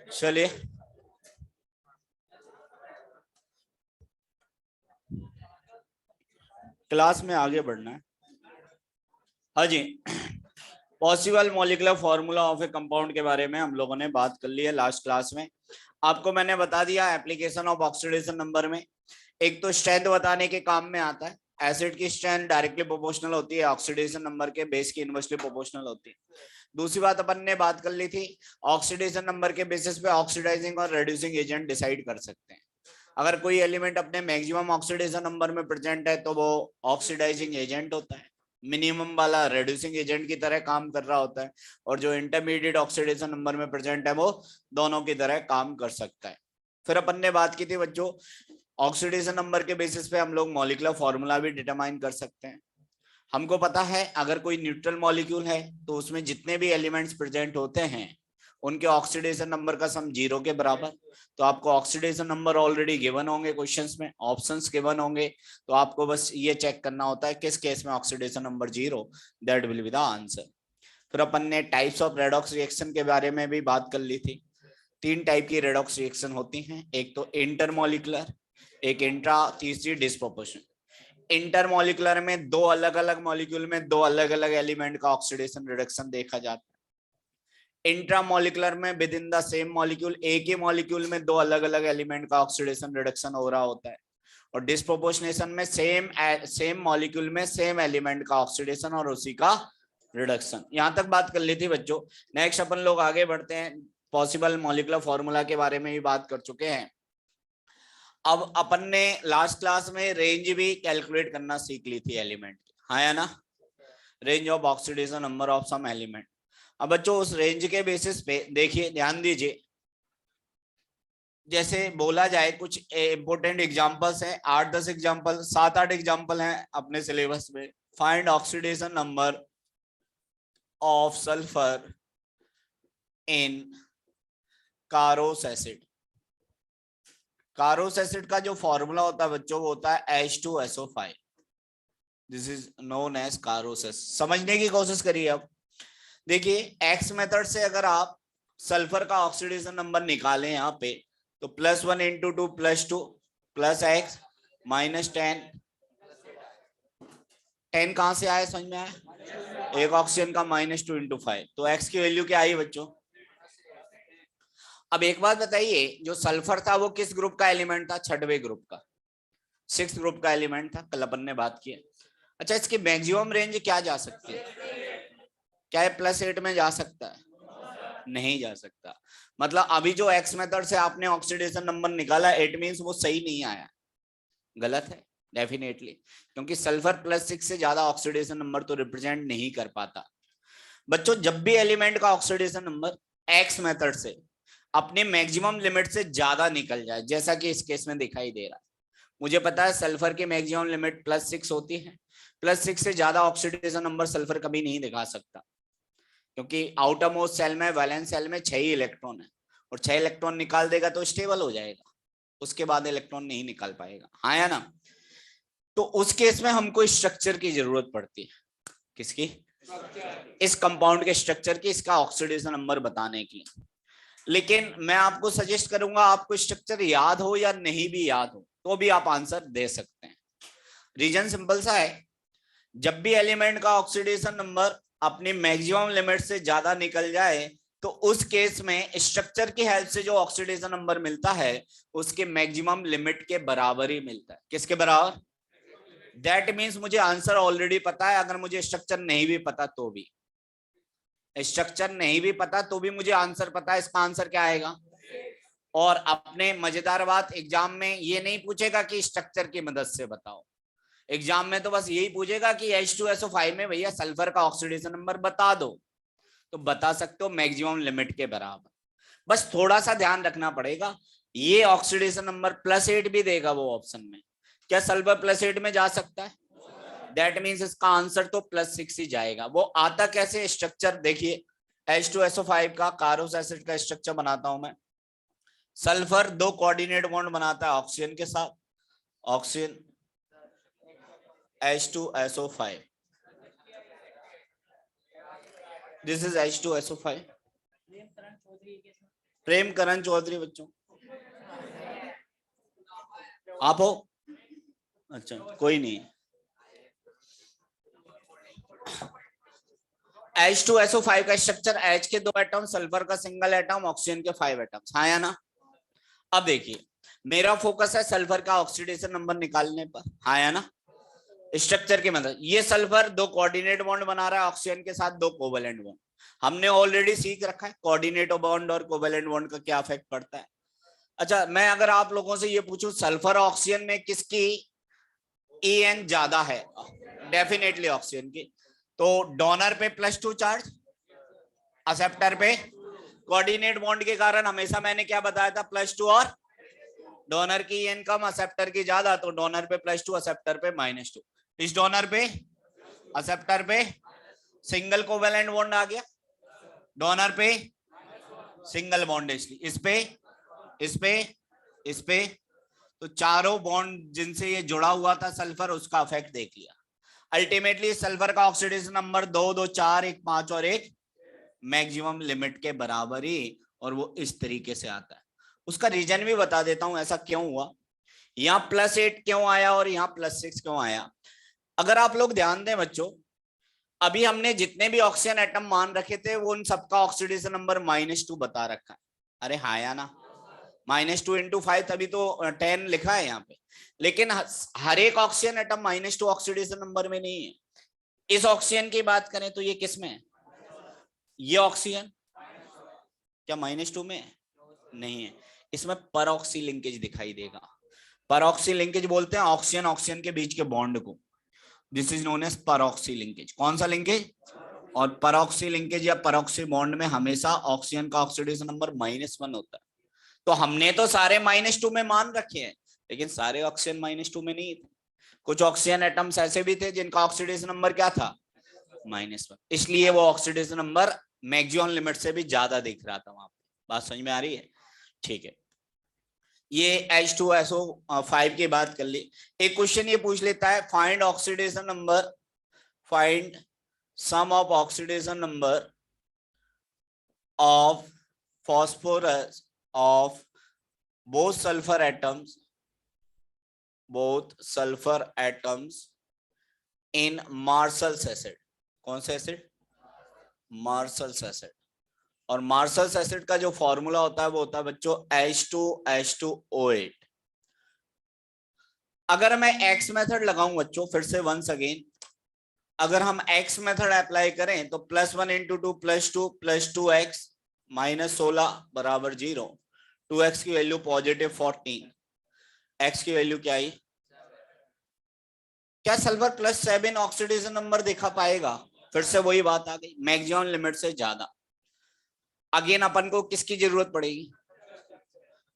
चलिए क्लास में आगे बढ़ना है। हाँ जी, possible molecular formula of a compound के बारे में हम लोगों ने बात कर ली है लास्ट क्लास में। आपको मैंने बता दिया एप्लीकेशन ऑफ ऑक्सीडेशन नंबर में एक तो स्ट्रेंथ बताने के काम में आता है। एसिड की स्ट्रेंथ डायरेक्टली प्रोपोर्शनल होती है ऑक्सीडेशन नंबर के, बेस की इनवर्सली प्रोपोर्शनल होती है। दूसरी बात अपन ने बात कर ली थी, ऑक्सीडेशन नंबर के बेसिस पे ऑक्सीडाइजिंग और रिड्यूसिंग एजेंट डिसाइड कर सकते हैं। अगर कोई एलिमेंट अपने मैक्सिमम ऑक्सीडेशन नंबर में प्रेजेंट है तो वो ऑक्सीडाइजिंग एजेंट होता है, मिनिमम वाला रिड्यूसिंग एजेंट की तरह काम कर रहा होता है, और जो इंटरमीडिएट ऑक्सीडेशन नंबर में प्रेजेंट है वो दोनों की तरह काम कर सकता है। फिर अपन ने बात की थी बच्चों, ऑक्सीडेशन नंबर के बेसिस पे हम लोग मॉलिक्यूलर फॉर्मूला भी डिटरमाइन कर सकते हैं। हमको पता है अगर कोई न्यूट्रल मॉलिक्यूल है तो उसमें जितने भी एलिमेंट्स प्रेजेंट होते हैं उनके ऑक्सीडेशन नंबर का सम 0 के बराबर। तो आपको ऑक्सीडेशन नंबर ऑलरेडी गिवन होंगे, क्वेश्चंस में ऑप्शंस गिवन होंगे, तो आपको बस ये चेक करना होता है किस केस में oxidation number 0, that will be the answer. फिर अपन ने टाइप्स ऑफ रेडॉक्स रिएक्शन के बारे में भी बात कर ली थी। 3 टाइप की रेडॉक्स रिएक्शन होती हैं, एक तो इंटरमॉलिक्यूलर, एक इंट्रा, तीसरी डिस्प्रोपोर्शनल। इंटरमॉलिक्यूलर में दो अलग अलग मॉलिक्यूल में दो अलग अलग एलिमेंट का ऑक्सीडेशन रिडक्शन देखा जाता है। इंट्रामॉलिक्यूलर में with in the same molecule, एक ही मॉलिक्यूल में दो अलग अलग एलिमेंट का ऑक्सीडेशन रिडक्शन हो रहा होता है। और डिस्प्रोपोर्शनेशन में सेम मॉलिक्यूल में सेम एलिमेंट का ऑक्सीडेशन और उसी का रिडक्शन। यहां तक बात कर ली थी बच्चों। नेक्स्ट अपन लोग आगे बढ़ते हैं, पॉसिबल मॉलिक्यूलर फॉर्मूला के बारे में भी बात कर चुके हैं। अब अपन ने लास्ट क्लास में रेंज भी कैलकुलेट करना सीख ली थी एलिमेंट की, हाँ या ना, range of oxidation number of some element. अब बच्चों उस रेंज के बेसिस पे देखिए, ध्यान दीजिए, जैसे बोला जाए कुछ इंपोर्टेंट एग्जांपल्स हैं, 8-10 एग्जांपल, 7-8 एग्जांपल हैं अपने सिलेबस में। Find oxidation number of sulphur in Caro's acid. Caro's acid का जो फॉर्मूला होता है बच्चों वो होता है H2SO5। This is known as Caro's acid. समझने की कोशिश करिए। अब देखिए एक्स मेथड से अगर आप सल्फर का ऑक्सीडेशन नंबर निकालें यहाँ पे, तो +1 × 2 +2 +x -10। 10 कहां से आया, समझ में आया? एक ऑक्सीजन का -2 × 5, तो x की वैल्यू क्या आई बच्चों? अब एक बात बताइए, जो सल्फर था वो किस ग्रुप का एलिमेंट था? 6वें ग्रुप का, 6th ग्रुप का एलिमेंट था, कल अपन ने बात की है। अच्छा, इसकी मैक्सिमम रेंज क्या जा सकती है? क्या है +8 में जा सकता है? नहीं जा सकता। मतलब अभी जो एक्स मेथड से आपने ऑक्सीडेशन नंबर निकाला, इट मींस वो सही नहीं आया, गलत है डेफिनेटली, क्योंकि सल्फर +6 से ज्यादा ऑक्सीडेशन नंबर तो रिप्रेजेंट नहीं कर पाता। बच्चों जब भी एलिमेंट का ऑक्सीडेशन नंबर एक्स मेथड से अपने मैक्सिमम लिमिट से ज्यादा निकल जाए, जैसा कि इस केस में दिखाई दे रहा है, मुझे पता है सल्फर की मैक्सिमम लिमिट +6 होती है, +6 से ज्यादा ऑक्सीडेशन नंबर सल्फर कभी नहीं दिखा सकता, क्योंकि आउटर मोस्ट सेल में, वैलेंस सेल में 6 ही इलेक्ट्रॉन है, और 6 इलेक्ट्रॉन निकाल देगा तो स्टेबल हो जाएगा, उसके बाद इलेक्ट्रॉन नहीं निकाल पाएगा, हाँ या ना? तो उस केस में हमको स्ट्रक्चर की जरूरत पड़ती है। किसकी? इस कंपाउंड के स्ट्रक्चर की, इसका ऑक्सीडेशन नंबर बताने की। लेकिन मैं आपको सजेस्ट करूंगा, आपको स्ट्रक्चर याद हो या नहीं भी याद हो तो भी आप आंसर दे सकते हैं। रीजन सिंपल सा है, जब भी एलिमेंट का ऑक्सीडेशन नंबर अपनी मैक्सिमम लिमिट से ज्यादा निकल जाए तो उस केस में स्ट्रक्चर की हेल्प से जो ऑक्सीडेशन नंबर मिलता है उसके मैक्सिमम लिमिट के बराबर ही मिलता है। किसके बराबर? दैट मीन्स मुझे आंसर ऑलरेडी पता है, अगर मुझे स्ट्रक्चर नहीं भी पता तो भी, स्ट्रक्चर नहीं भी पता तो भी मुझे आंसर पता है, इसका आंसर क्या आएगा? और अपने मजेदार बात, एग्जाम में ये नहीं पूछेगा कि स्ट्रक्चर की मदद से बताओ, एग्जाम में तो बस यही पूछेगा कि H2SO5 में भैया सल्फर का ऑक्सीडेशन नंबर बता दो, तो बता सकते हो मैक्सिमम लिमिट के बराबर। बस थोड़ा सा ध्यान रखना पड़ेगा, ये ऑक्सीडेशन नंबर +8 भी देगा वो ऑप्शन में, क्या सल्फर +8 में जा सकता है? दैट मीन्स इसका आंसर तो +6 ही जाएगा। वो आता कैसे? स्ट्रक्चर देखिए, H2SO5 का कारोस एसिड का स्ट्रक्चर बनाता हूं मैं। सल्फर 2 कोऑर्डिनेट बॉन्ड बनाता है ऑक्सीजन के साथ, oxygen H2SO5, this is H2SO5, प्रेम करण चौधरी बच्चों, आप हो? अच्छा कोई नहीं। H2SO5 का स्ट्रक्चर, H के 2 एटम, सल्फर का सिंगल एटम, ऑक्सीजन के 5 एटम्स, हाँ या ना? अब देखिए मेरा फोकस है सल्फर का ऑक्सीडेशन नंबर निकालने पर, हाँ या ना? स्ट्रक्चर की मदद, ये सल्फर 2 कोऑर्डिनेट बॉन्ड बना रहा है ऑक्सीजन के साथ, 2 कोवेलेंट बॉन्ड। हमने ऑलरेडी सीख रखा है कोऑर्डिनेट बॉन्ड और कोवेलेंट बॉन्ड का क्या इफेक्ट पड़ता है। अच्छा मैं अगर आप लोगों से ये पूछूं सल्फर ऑक्सीजन में किसकी En ज्यादा है, डेफिनेटली ऑक्सीजन की। तो डोनर पे +2 चार्ज, एक्सेप्टर पे, कोऑर्डिनेट बॉन्ड के कारण हमेशा मैंने क्या बताया था, +2, और डोनर की En कम एक्सेप्टर की ज्यादा, तो डोनर पे +2 एक्सेप्टर पे -2। इस डोनर पे एक्सेप्टर पे सिंगल कोवेलेंट बॉन्ड आ गया, डोनर पे सिंगल बॉन्ड, इसलिए इस पे इस पे तो चारों बॉन्ड जिनसे ये जुड़ा हुआ था सल्फर, उसका इफेक्ट देख लिया। अल्टीमेटली सल्फर का ऑक्सीडेशन नंबर 2, 2, 4, 1, 5 और 1 मैक्सिमम लिमिट के बराबर ही, और वो इस तरीके से आता है। उसका रीजन भी बता देता हूं ऐसा क्यों हुआ, यहाँ +8 क्यों आया और यहाँ +6 क्यों आया। अगर आप लोग ध्यान दें बच्चों, अभी हमने जितने भी ऑक्सीजन एटम मान रखे थे वो उन सबका ऑक्सीडेशन नंबर -2 बता रखा है। अरे हाँ या ना? -2 × 5 तभी तो 10 लिखा है यहाँ पे। लेकिन हर एक ऑक्सीजन एटम -2 ऑक्सीडेशन नंबर में नहीं है। इस ऑक्सीजन की बात करें तो ये किस में है? ये ऑक्सीजन क्या -2 में है? नहीं है, इसमें परऑक्सी लिंकेज दिखाई देगा। परऑक्सी लिंकेज बोलते हैं ऑक्सीजन ऑक्सीजन के बीच के बॉन्ड को, this is known as peroxy linkage. कौन सा लिंकेज? और परऑक्सी लिंकेज या परऑक्सी बॉन्ड में हमेशा ऑक्सीजन का ऑक्सीडेशन नंबर -1 होता है। तो हमने तो सारे -2 में मान रखे हैं, लेकिन सारे ऑक्सीजन -2 में नहीं थे। कुछ ऑक्सीजन एटम्स ऐसे भी थे जिनका ऑक्सीडेशन नंबर क्या था, -1, इसलिए वो ऑक्सीडेशन नंबर मैक्सिमम लिमिट से भी ज्यादा दिख रहा था वहां पे। बात समझ में आ रही है? ठीक है, ये H2SO5 की बात कर ली। एक क्वेश्चन ये पूछ लेता है, find oxidation number, find sum of oxidation number of phosphorus of both sulfur atoms in Marshall's acid। कौन सा एसिड? Marshals acid. और मार्शल्स एसिड का जो फॉर्मूला होता है वो होता है बच्चों H2H2O8। अगर मैं X मेथड लगाऊं बच्चों, फिर से वंस अगेन, अगर हम X मेथड अप्लाई करें तो +1 × 2 +2 +2x -16 बराबर 0, 2x की वैल्यू +14, x की वैल्यू क्या आई? क्या सल्फर +7 ऑक्सीडेशन नंबर दिखा पाएगा? फिर से वही बात आ गई, मैक्सिमम लिमिट से ज्यादा। अगेन अपन को किसकी जरूरत पड़ेगी?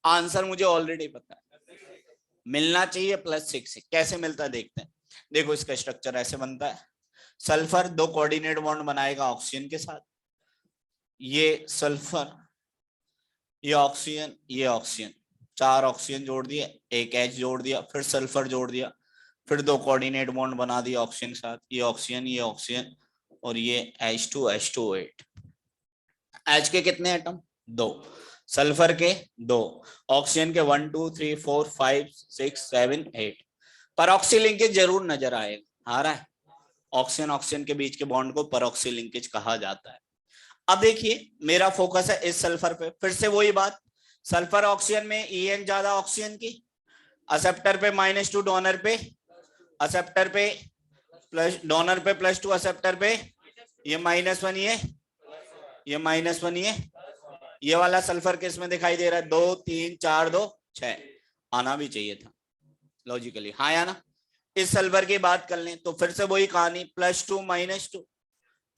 आंसर मुझे ऑलरेडी पता है, मिलना चाहिए +6। कैसे मिलता है देखते हैं। देखो इसका स्ट्रक्चर ऐसे बनता है, सल्फर 2 कोऑर्डिनेट बॉन्ड बनाएगा ऑक्सीजन के साथ, ये सल्फर, ये ऑक्सीजन, ये ऑक्सीजन, 4 ऑक्सीजन जोड़ दिए, एक H जोड़ दिया, फिर सल्फर जोड़ दिया, फिर 2 कोऑर्डिनेट बॉन्ड बना दिया ऑक्सीजन के साथ, ये ऑक्सीजन, ये ऑक्सीजन, और ये H2H2O8। H के कितने एटम? 2, सल्फर के 2, ऑक्सीजन के 1 2 3 4 5 6 7 8। परऑक्सी लिंकेज जरूर नजर आएगा, आ रहा है? ऑक्सीजन ऑक्सीजन के बीच के बॉन्ड को परऑक्सी लिंकेज कहा जाता है। अब देखिए मेरा फोकस है इस सल्फर पे, फिर से वही बात, सल्फर ऑक्सीजन में En ज्यादा ऑक्सीजन की, एक्सेप्टर पे -2, डोनर पे, एक्सेप्टर पे प्लस, डोनर पे +2, एक्सेप्टर पे ये -1, ये -1, ये वाला सल्फर किस में दिखाई दे रहा है? 2 3 4 2 6, आना भी चाहिए था लॉजिकली, हाँ या ना? इस सल्फर की बात कर लें तो फिर से वही कहानी, +2 -2,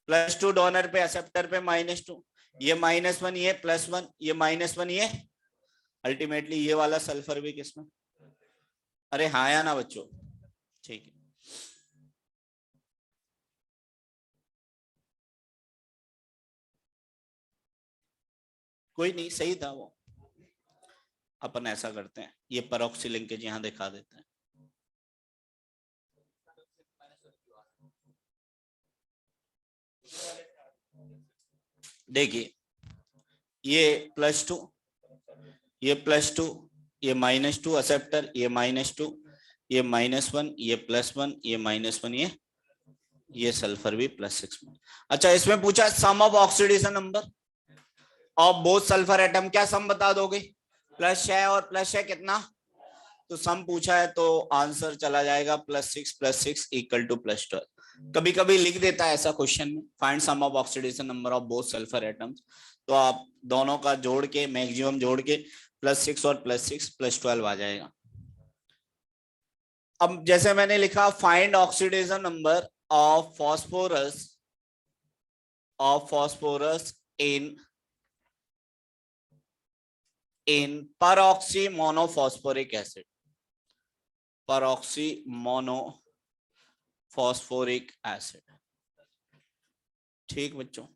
+2 डोनर पे, एक्सेप्टर पे -2, ये -1, ये +1, ये -1, ये अल्टीमेटली ये वाला सल्फर भी किसमें? अरे हाँ या ना बच्चों? ठीक है, कोई नहीं, सही था वो। अपन ऐसा करते हैं, ये परऑक्सी लिंकेज यहां दिखा देते हैं। देखिए ये +2, ये +2, ये -2 एक्सेप्टर, ये -2, ये -1, ये +1, ये -1, ये सल्फर भी +6 में। अच्छा, इसमें पूछा sum of oxidation number of both sulphur atom, क्या सम बता दोगे? +6 और +6 कितना? तो सम पूछा है तो आंसर चला जाएगा +6 + 6 = +12। कभी कभी लिख देता है ऐसा क्वेश्चन में, find sum of oxidation number of both sulphur atoms, तो आप दोनों का जोड़ के मैक्सिमम जोड़ के +6 और +6 +12 आ जाएगा। अब जैसे मैंने लिखा find oxidation number of phosphorus in peroxy monophosphoric acid, peroxy monophosphoric acid. ठीक बच्चों,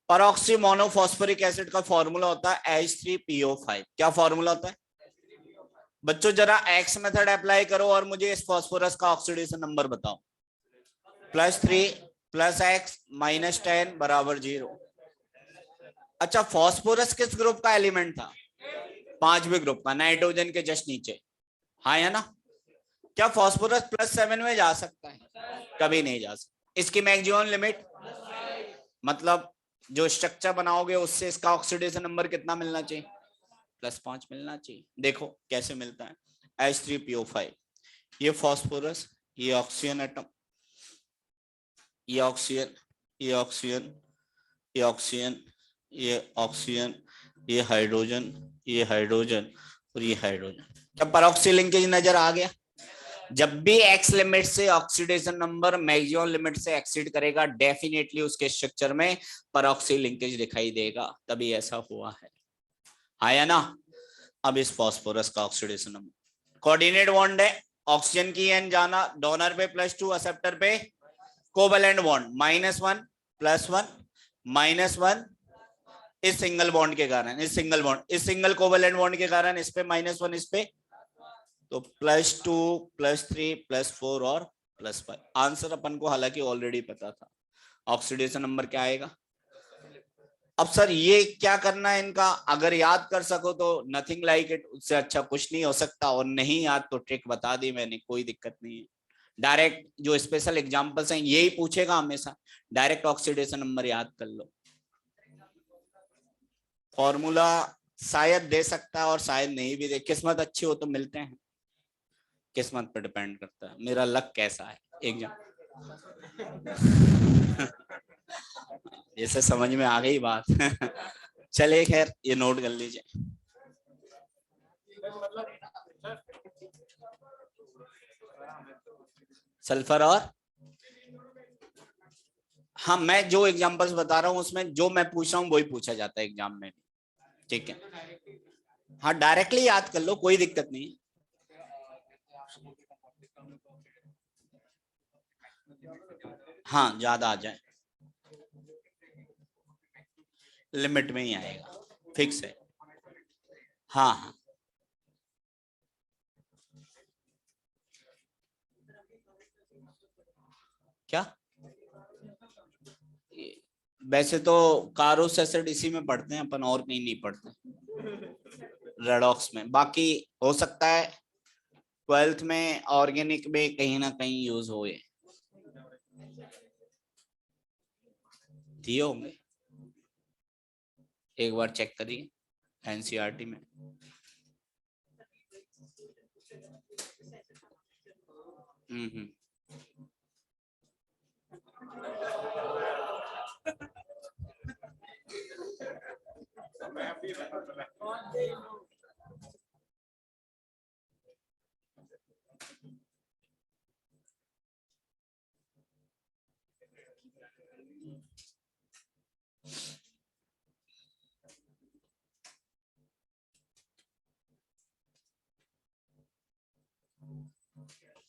परऑक्सी मोनोफॉस्फोरिक एसिड का फॉर्मूला होता है H3PO5। क्या फॉर्मूला होता है बच्चों? जरा एक्स मेथड अप्लाई करो और मुझे इस फॉस्फोरस का ऑक्सीडेशन नंबर बताओ। +3 + x - 10 = 0। अच्छा, फॉस्फोरस किस ग्रुप का एलिमेंट था? 5वें ग्रुप का, नाइट्रोजन के जस्ट नीचे। हाँ या ना? क्या फॉस्फोरस +7 में जा सकता है? कभी नहीं जा सकता। इसकी मैक्सिमम लिमिट, मतलब जो स्ट्रक्चर बनाओगे उससे इसका ऑक्सीडेशन नंबर कितना मिलना चाहिए? +5 मिलना चाहिए। देखो कैसे मिलता है। H3PO5, ये फॉस्फोरस, ये ऑक्सीजन एटम, ये ऑक्सीजन, ये ऑक्सीजन, ये ऑक्सीजन, ये ऑक्सीजन, ये हाइड्रोजन, ये हाइड्रोजन और ये हाइड्रोजन। क्या परऑक्सी लिंकेज नजर आ गया? जब भी एक्स लिमिट से ऑक्सीडेशन नंबर मैक्सिमम लिमिट से एक्सीड करेगा, डेफिनेटली उसके स्ट्रक्चर में परऑक्सी लिंकेज दिखाई देगा, तभी ऐसा हुआ है। हाँ या ना? अब इस फॉस्फोरस का ऑक्सीडेशन नंबर, कोऑर्डिनेट बॉन्ड है, ऑक्सीजन की एन जाना, डोनर पे +2, एक्सेप्टर पे कोवेलेंट बॉन्ड -1 +1 -1, इस सिंगल बॉन्ड के कारण, इस सिंगल कोवेलेंट बॉन्ड के कारण इस पे -1, इस पे, तो +2 +3 +4 और +5। आंसर अपन को हालांकि ऑलरेडी पता था। ऑक्सीडेशन नंबर क्या आएगा? अब सर ये क्या करना है इनका? अगर याद कर सको तो नथिंग लाइक इट, उससे अच्छा कुछ नहीं हो सकता, और नहीं याद तो ट्रिक बता दी मैंने, कोई दिक्कत नहीं है। डायरेक्ट जो स्पेशल एग्जांपल्स हैं यही पूछेगा हमेशा, डायरेक्ट ऑक्सीडेशन नंबर याद कर लो। फॉर्मूला शायद दे सकता है और शायद नहीं भी दे, किस्मत अच्छी हो तो मिलते हैं, किस्मत पर डिपेंड करता है मेरा लक कैसा है एग्जाम। जैसे समझ में आ गई बात। चलिए खैर, ये नोट कर लीजिए। सल्फर और, हाँ मैं जो एग्जांपल्स बता रहा हूँ उसमें जो मैं पूछ रहा हूँ वही पूछा जाता है एग्जाम में, ठीक है? हाँ डायरेक्टली याद कर लो, कोई दिक्कत नहीं। हाँ ज्यादा आ जाए, लिमिट में ही आएगा, फिक्स है। हाँ हाँ, क्या? वैसे तो कारोस एसिड इसी में पढ़ते हैं अपन, और कहीं नहीं पढ़ते रेडॉक्स में। बाकी हो सकता है 12th में ऑर्गेनिक में कहीं ना कहीं यूज हो, दिए होंगे, एक बार चेक करिए एनसीईआरटी में। हम्म।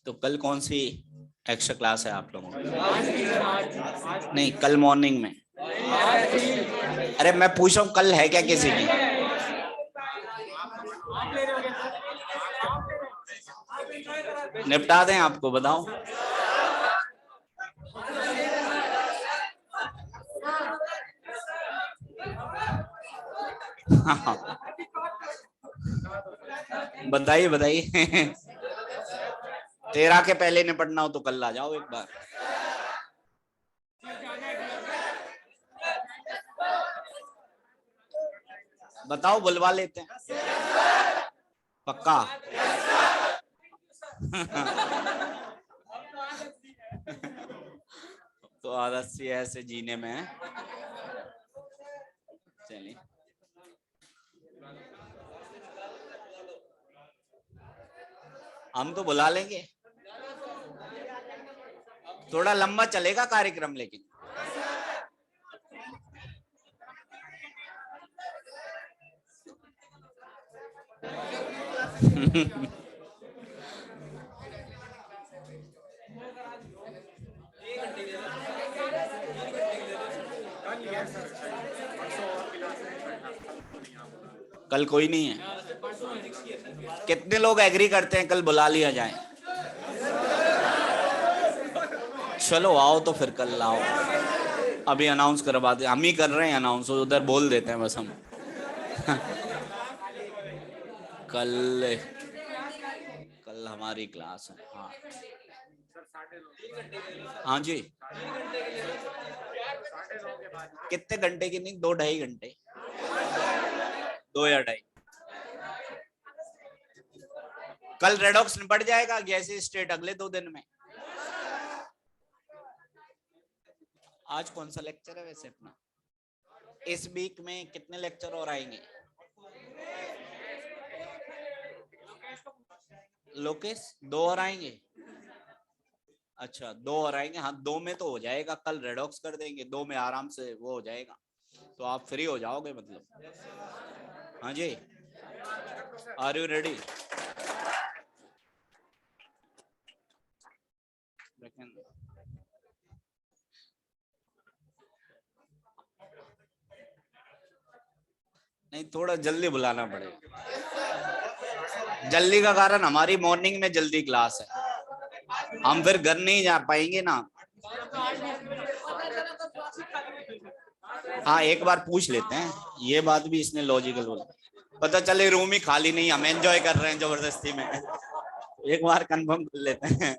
तो कल कौन सी एक्स्ट्रा क्लास है आप लोगों की? नहीं, कल मॉर्निंग में। अरे मैं पूछ रहा हूँ कल है क्या किसी की? निपटा दें आपको, बताओ। बधाई बधाई। 13 के पहले निपटना हो तो कल आ जाओ एक बार। बताओ बुलवा लेते हैं। पक्का? तो आदत सी ऐसे जीने में है। चलिए हम तो बुला लेंगे, थोड़ा लंबा चलेगा कार्यक्रम लेकिन। कल कोई नहीं है? कितने लोग एग्री करते हैं कल बुला लिया जाए? चलो आओ तो फिर कल आओ। अभी अनाउंस करवा दे, हम ही कर रहे हैं अनाउंस, उधर बोल देते हैं बस हम। कल कल हमारी क्लास है। हाँ हाँ जी। कितने घंटे की? नहीं 2-2.5 घंटे। 2 या 2.5। कल रेडॉक्स निपट जाएगा, गैसी स्टेट अगले 2 दिन में। आज कौन सा लेक्चर है वैसे अपना? इस वीक में कितने लेक्चर और आएंगे? लोकेश 2 और आएंगे? अच्छा 2 और आएंगे। हाँ 2 में तो हो जाएगा, कल रेडॉक्स कर देंगे, 2 में आराम से वो हो जाएगा, तो आप फ्री हो जाओगे मतलब। हाँ जी, आर यू रेडी? नहीं थोड़ा जल्दी बुलाना पड़ेगा। जल्दी का कारण हमारी मॉर्निंग में जल्दी क्लास है, हम फिर घर नहीं जा पाएंगे ना। हाँ एक बार पूछ लेते हैं, ये बात भी इसने लॉजिकल बोला, पता चले रूम ही खाली नहीं, हम एंजॉय कर रहे हैं जबरदस्ती में। एक बार कंफर्म कर लेते हैं।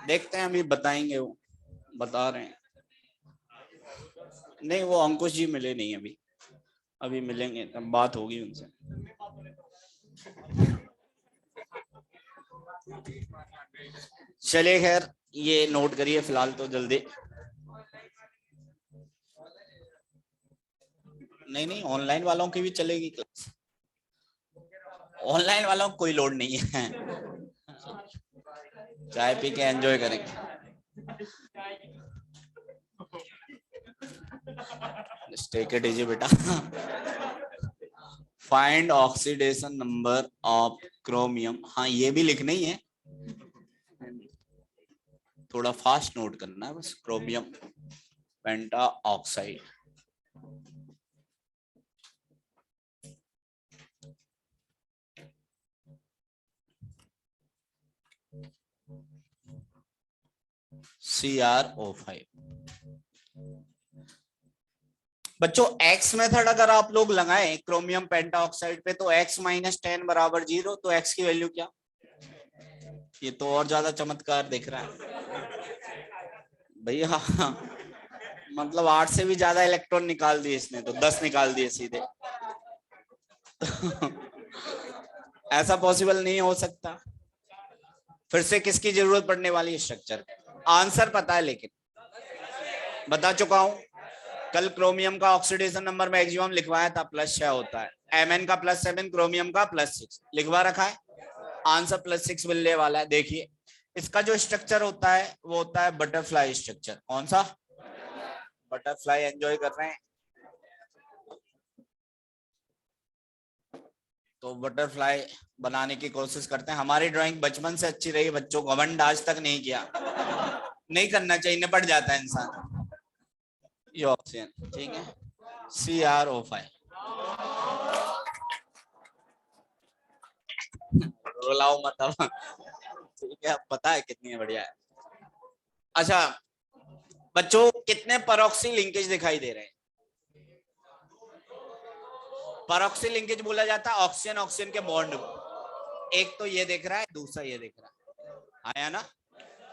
देखते हैं अभी बताएंगे, वो बता रहे हैं। नहीं वो अंकुश जी मिले नहीं अभी, अभी मिलेंगे तब बात होगी उनसे। चलिए खैर ये नोट करिए फिलहाल तो जल्दी। नहीं नहीं ऑनलाइन वालों की भी चलेगी क्लास, ऑनलाइन वालों को कोई लोड नहीं है, चाय पी के एंजॉय करेंगे। टेक इट इजी बेटा। Find oxidation number of chromium, हाँ ये भी लिखना ही है, थोड़ा फास्ट नोट करना है बस। क्रोमियम पेंटा ऑक्साइड, CrO5। बच्चों एक्स मेथड अगर आप लोग लगाएं क्रोमियम पेंटाऑक्साइड पे तो x - 10 = 0, तो x की वैल्यू क्या? ये तो और ज्यादा चमत्कार दिख रहा है भैया। मतलब 8 से भी ज्यादा इलेक्ट्रॉन निकाल दिए इसने, तो 10 निकाल दिए सीधे। ऐसा पॉसिबल नहीं हो सकता। फिर से किसकी जरूरत पड़ने वाली है? स्ट्रक्चर। आंसर पता है लेकिन बता चुका हूं, कल क्रोमियम का ऑक्सीडेशन नंबर मैक्सिमम लिखवाया था, +6 होता है। Mn का +7, क्रोमियम का +6 लिखवा रखा है। आंसर +6 मिलने वाला है। देखिए इसका जो स्ट्रक्चर होता है वो होता है बटरफ्लाई स्ट्रक्चर। कौन सा? बटरफ्लाई। एंजॉय कर रहे हैं तो बटरफ्लाई बनाने की कोशिश करते हैं। हमारी ड्राइंग बचपन से अच्छी रही, बच्चों को घमंड आज तक नहीं किया। नहीं करना चाहिए, निपट जाता है इंसान। ये ऑप्शन ठीक है, CrO5। रुलाओ मत अब, ठीक है, अब पता है कितनी बढ़िया है। अच्छा बच्चों, कितने परऑक्सी लिंकेज दिखाई दे रहे हैं? परऑक्सी लिंकेज बोला जाता है ऑक्सीजन ऑक्सीजन के बॉन्ड को। एक तो ये दिख रहा है, दूसरा ये दिख रहा है, आया ना?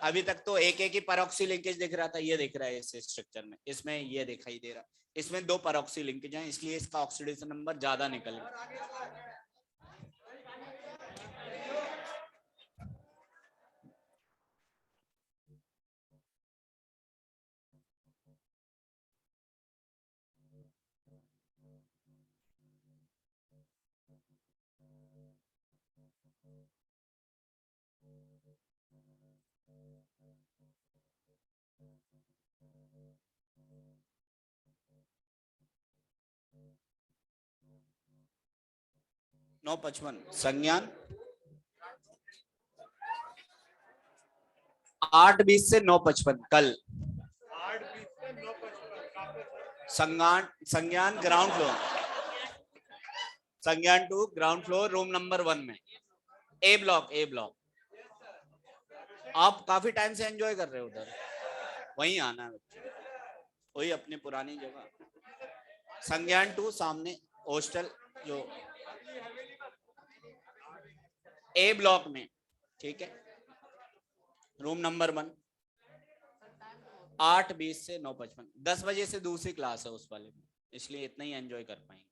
अभी तक तो एक एक ही परऑक्सी लिंकेज दिख रहा था, ये दिख रहा है इस स्ट्रक्चर में, इसमें ये दिखाई दे रहा है। इसमें 2 परऑक्सी लिंकेज हैं, इसलिए इसका ऑक्सीडेशन नंबर ज्यादा निकल गया। नौ 55 संज्ञान 8:20 से 9:55 कल। संज्ञान ग्राउंड फ्लोर, संज्ञान 2 ग्राउंड फ्लोर रूम नंबर 1 में, ए ब्लॉक। आप काफी टाइम से एंजॉय कर रहे हो उधर, वहीं आना है बच्चे, वही अपनी पुरानी जगह। संज्ञान 2 सामने हॉस्टल जो ए ब्लॉक में, ठीक है, रूम नंबर 1, 8:20 से 9:55। 10 बजे से दूसरी क्लास है उस वाले में, इसलिए इतना ही एंजॉय कर पाएंगे।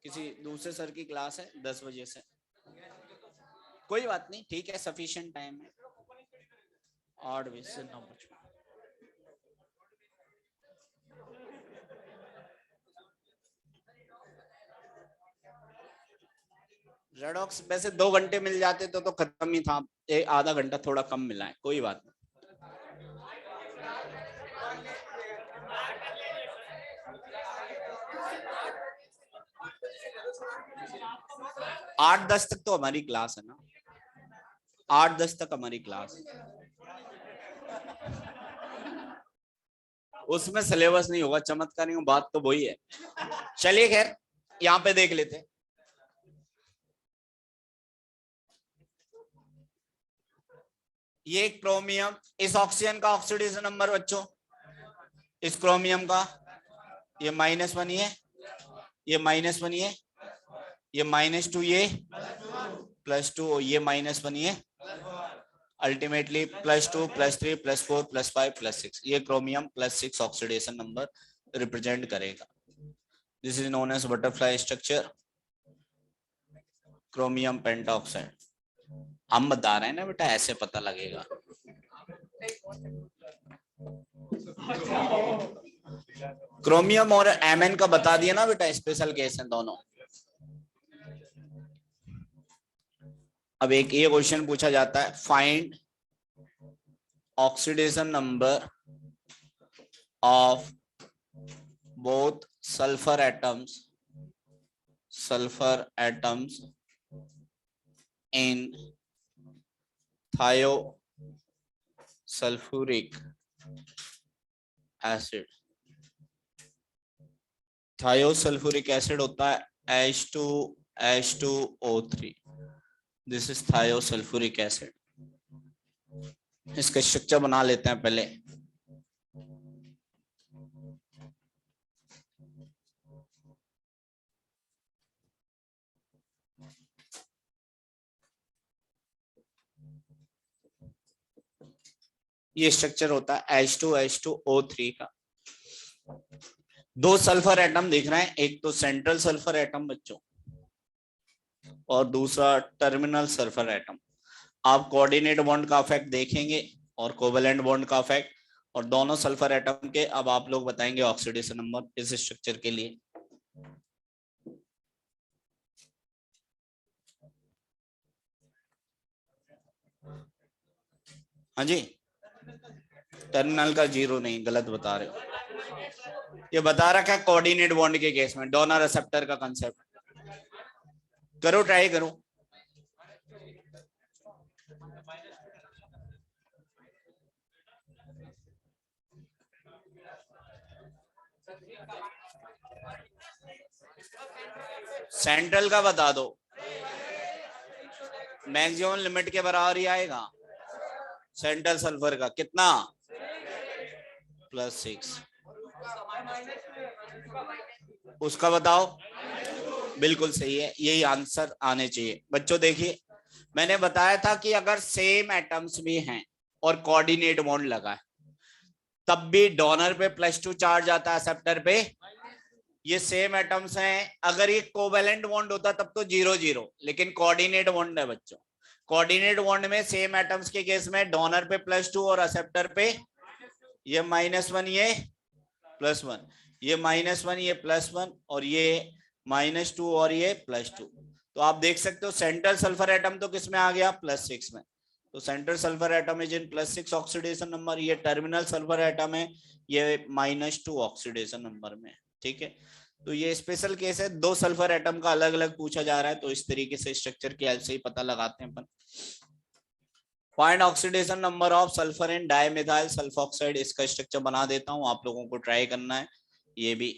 किसी दूसरे सर की क्लास है 10 बजे से, कोई बात नहीं, ठीक है, सफिशिएंट टाइम है। 8:20 से 9:55। रेडॉक्स वैसे 2 घंटे मिल जाते तो खत्म ही था, आधा घंटा थोड़ा कम मिला है, कोई बात नहीं। 8-10 तक तो हमारी क्लास है ना, 8-10 तक हमारी क्लास है, उसमें सिलेबस नहीं होगा। चमत्कारी बात तो वही है। चलिए खैर यहाँ पे देख लेते हैं। ये क्रोमियम, इस ऑक्सीजन का ऑक्सीडेशन नंबर बच्चों, इस क्रोमियम का ये -1 ये, ये -1 ये, ये -2 ये, +2 ये, -1 ये, अल्टीमेटली +2 +3 +4 +5 +6, ये क्रोमियम +6 ऑक्सीडेशन नंबर रिप्रेजेंट करेगा। This is known as butterfly structure, chromium pentoxide. हम बता रहे हैं ना बेटा, ऐसे पता लगेगा। क्रोमियम और Mn का बता दिया ना बेटा, स्पेशल केस है दोनों। अब एक ये क्वेश्चन पूछा जाता है, find oxidation number of both sulphur atoms in thiosulfuric acid। Thiosulphuric acid होता है H2H2O3। This is thiosulphuric acid. इसका स्ट्रक्चर बना लेते हैं पहले। ये स्ट्रक्चर होता है H2H2O3 का। 2 सल्फर एटम दिख रहे हैं, एक तो सेंट्रल सल्फर एटम बच्चों और दूसरा टर्मिनल सल्फर एटम। आप कोऑर्डिनेट बॉन्ड का इफेक्ट देखेंगे और कोवेलेंट बॉन्ड का इफेक्ट, और दोनों सल्फर एटम के अब आप लोग बताएंगे ऑक्सीडेशन नंबर इस स्ट्रक्चर के लिए। हाँ जी, टर्मिनल का जीरो नहीं, गलत बता रहे हो। ये बता रखा है कोऑर्डिनेट बॉन्ड के केस में डोनर रिसेप्टर का कंसेप्ट। करो, ट्राई करो। सेंट्रल का बता दो, मैक्सिमम लिमिट के बराबर ही आएगा। सेंट्रल सल्फर का कितना, +6। उसका बताओ, बिल्कुल सही है, यही आंसर आने चाहिए। बच्चों देखिए, मैंने बताया था कि अगर सेम एटम्स भी हैं और कोऑर्डिनेट बॉन्ड लगा है तब भी डोनर पे +2 चार्ज आता है, एक्सेप्टर पे। ये सेम एटम्स हैं, अगर ये कोवेलेंट बॉन्ड होता तब तो 0-0, लेकिन कोऑर्डिनेट बॉन्ड है बच्चों। कोऑर्डिनेट बॉन्ड में सेम एटम्स के केस में डोनर पे +2 और एक्सेप्टर पे ये -1, ये +1, ये -1, ये +1, और ये -2 और ये +2। तो आप देख सकते हो सेंट्रल सल्फर एटम तो किस में आ गया, +6 में। तो central sulphur atom is in +6 oxidation number. ये टर्मिनल सल्फर एटम है, ये -2 ऑक्सीडेशन नंबर में। ठीक है, तो ये स्पेशल केस है, 2 सल्फर एटम का अलग अलग पूछा जा रहा है, तो इस तरीके से स्ट्रक्चर की हेल्प से ही पता लगाते हैं अपन। Find oxidation number of sulphur in dimethyl sulphoxide. इसका स्ट्रक्चर बना देता हूं, आप लोगों को ट्राई करना है ये भी।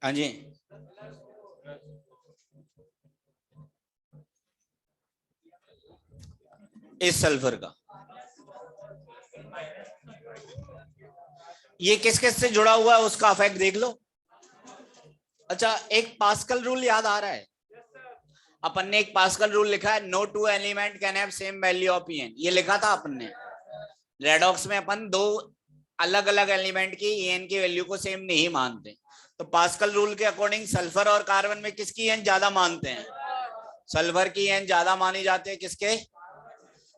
हाँ जी, इस सल्फर का ये किस किस से जुड़ा हुआ है उसका इफेक्ट देख लो। अच्छा, एक पास्कल रूल याद आ रहा है, अपन ने एक पास्कल रूल लिखा है, no two element can have same value of EN। ये लिखा था अपन ने रेडॉक्स में, अपन 2 अलग अलग एलिमेंट की EN की वैल्यू को सेम नहीं मानते। तो पास्कल रूल के अकॉर्डिंग सल्फर और कार्बन में किसकी EN ज्यादा मानते हैं, सल्फर की EN ज्यादा मानी जाती है। किसके,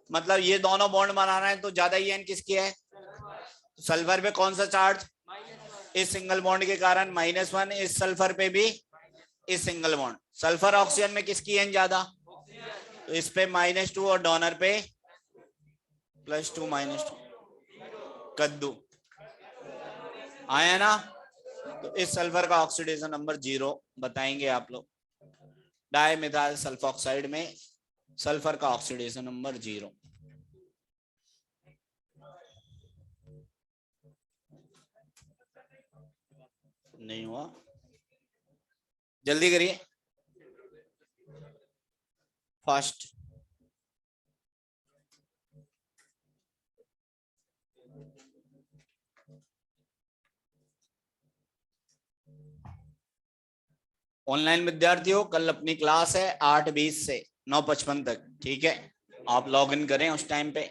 मतलब ये दोनों बॉन्ड बना रहे हैं तो ज्यादा EN किसकी है, सल्फर पे कौन सा चार्ज, इस सिंगल बॉन्ड के कारण -1, इस सल्फर पे भी इस सिंगल बॉन्ड। सल्फर ऑक्सीजन में किसकी EN ज्यादा, तो इस पे -2 और डोनर पे +2 -2। कद्दू आया ना, तो इस सल्फर का ऑक्सीडेशन नंबर 0 बताएंगे आप लोग। डाइमिथाइल सल्फोक्साइड में सल्फर का ऑक्सीडेशन नंबर 0। नहीं हुआ, जल्दी करिए फास्ट। ऑनलाइन विद्यार्थी हो, कल अपनी क्लास है 8:20 से 9:55 तक। ठीक है, आप लॉग इन करें उस टाइम पे।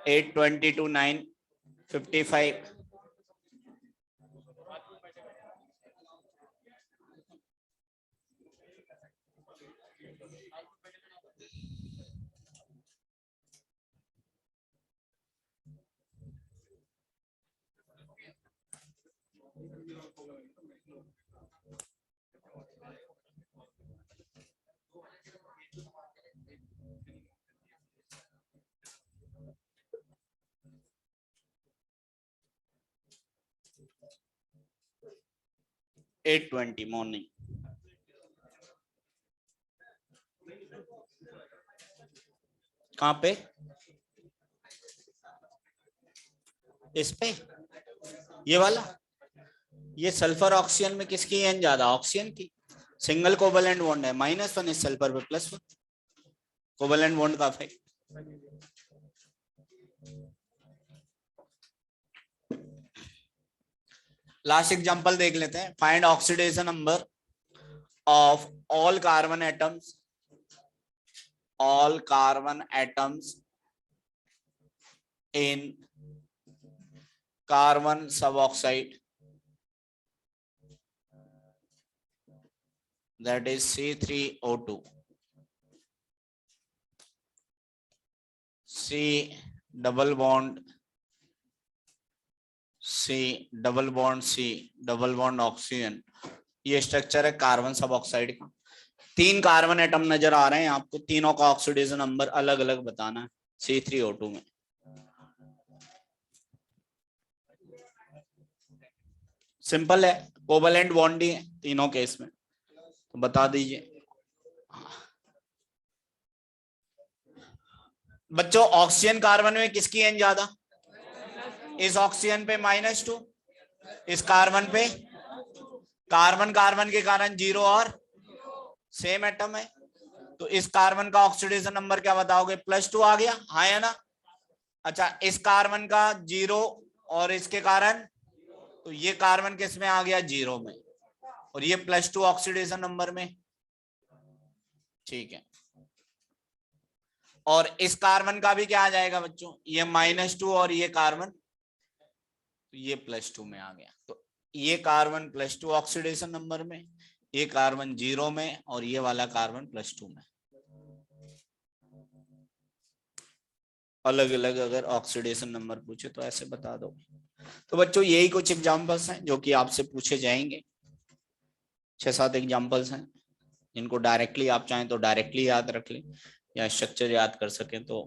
8:20 to 9:55। Eight 20 morning. कहाँ पे, इस पे, ये वाला ये सल्फर ऑक्सीजन में किसकी एन ज्यादा, ऑक्सीजन की। सिंगल कोवलेंट बॉन्ड है, -1 इस सल्फर पे +1, कोवलेंट बॉन्ड का इफेक्ट। लास्ट एग्जांपल देख लेते हैं। Find oxidation number of all carbon atoms, all carbon atoms in carbon suboxide, that is C3O2, C double bond C double bond C double bond oxygen, ये structure है carbon सब oxide का। 3 carbon atom नजर आ रहे हैं आपको, तीनों का ऑक्सीडेशन नंबर अलग अलग बताना है C3O2 में। सिंपल है, कोवलेंट बॉन्ड ही है तीनों केस में, तो बता दीजिए। बच्चों ऑक्सीजन कार्बन में किसकी एन ज्यादा, इस ऑक्सीजन पे -2, इस कार्बन पे, कार्बन कार्बन के कारण 0 और सेम एटम है, तो इस कार्बन का ऑक्सीडेशन नंबर क्या बताओगे, +2 आ गया, हाँ या ना। अच्छा इस कार्बन का 0 और इसके कारण, तो ये कार्बन किस में आ गया, 0 में, और ये +2 ऑक्सीडेशन नंबर में, ठीक है। और इस कार्बन का भी क्या आ जाएगा बच्चों, ये -2 और ये कार्बन, तो ये +2 में आ गया, तो ये कार्बन +2 ऑक्सीडेशन नंबर में, ये कार्बन 0 में, और ये वाला कार्बन +2 में। अलग अलग अगर ऑक्सीडेशन नंबर पूछे तो ऐसे बता दो। तो बच्चों यही कुछ एग्जांपल्स हैं जो कि आपसे पूछे जाएंगे, 6-7 एग्जांपल्स हैं, जिनको डायरेक्टली आप चाहें तो डायरेक्टली याद रख लें, या स्ट्रक्चर याद कर सकें तो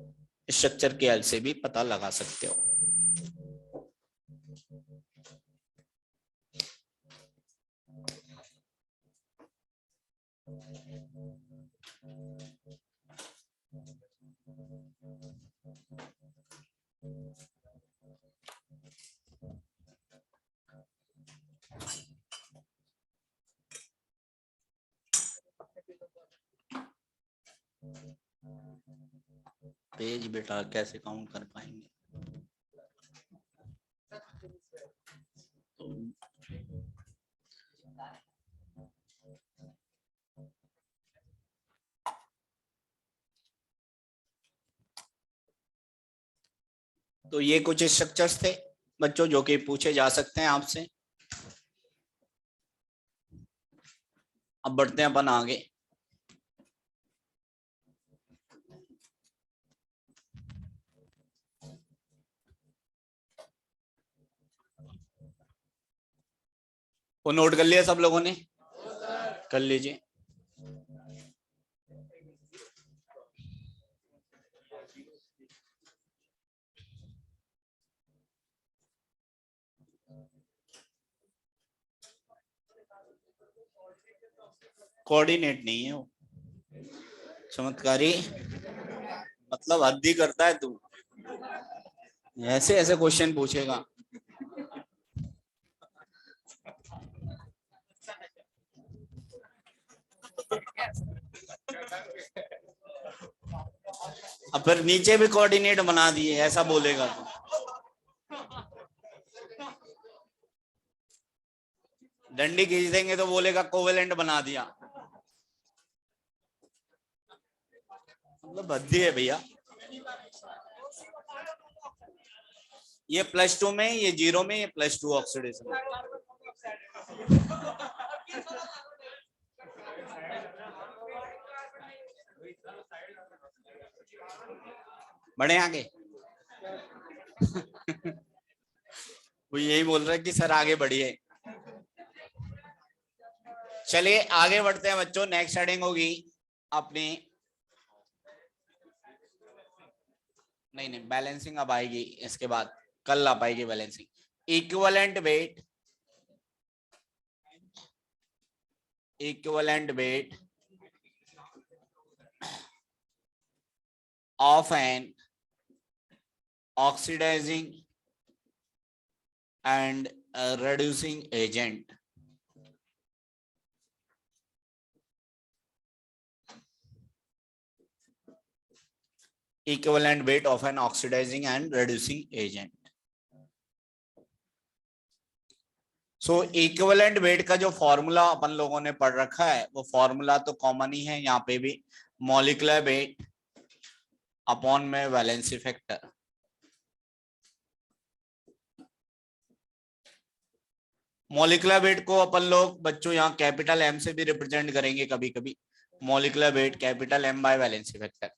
स्ट्रक्चर के हेल्प से भी पता लगा सकते हो। पेज बेटा कैसे काउंट कर पाएंगे, तो ये कुछ स्ट्रक्चर्स थे बच्चों जो कि पूछे जा सकते हैं आपसे। अब बढ़ते हैं अपन आगे। वो नोट कर लिया सब लोगों ने, कर लीजिए। कोऑर्डिनेट नहीं है वो, चमत्कारी, मतलब हद ही करता है तू, ऐसे ऐसे क्वेश्चन पूछेगा। अब फिर नीचे भी कोऑर्डिनेट बना दिए, ऐसा बोलेगा तो डंडी खींच देंगे तो बोलेगा कोवेलेंट बना दिया, मतलब बद्दी है भैया। ये +2 में, ये 0 में, ये +2 ऑक्सीडेशन। बढ़े आगे। वो यही बोल रहा है कि सर आगे बढ़िए। चलिए आगे बढ़ते हैं बच्चों, नेक्स्ट हेडिंग होगी अपनी, नहीं बैलेंसिंग अब आएगी इसके बाद, कल आ पाएगी balancing. Equivalent weight of an oxidizing and reducing agent. Equivalent weight of an oxidizing and reducing agent. So equivalent weight का जो फॉर्मूला अपन लोगों ने पढ़ रखा है वो फॉर्मूला तो कॉमन ही है यहाँ पे भी, मॉलिक्यूलर वेट अपॉन में वैलेंसी फैक्टर। मॉलिक्यूलर वेट को अपन लोग बच्चों यहाँ कैपिटल एम से भी रिप्रेजेंट करेंगे कभी कभी, molecular weight capital M by valency factor.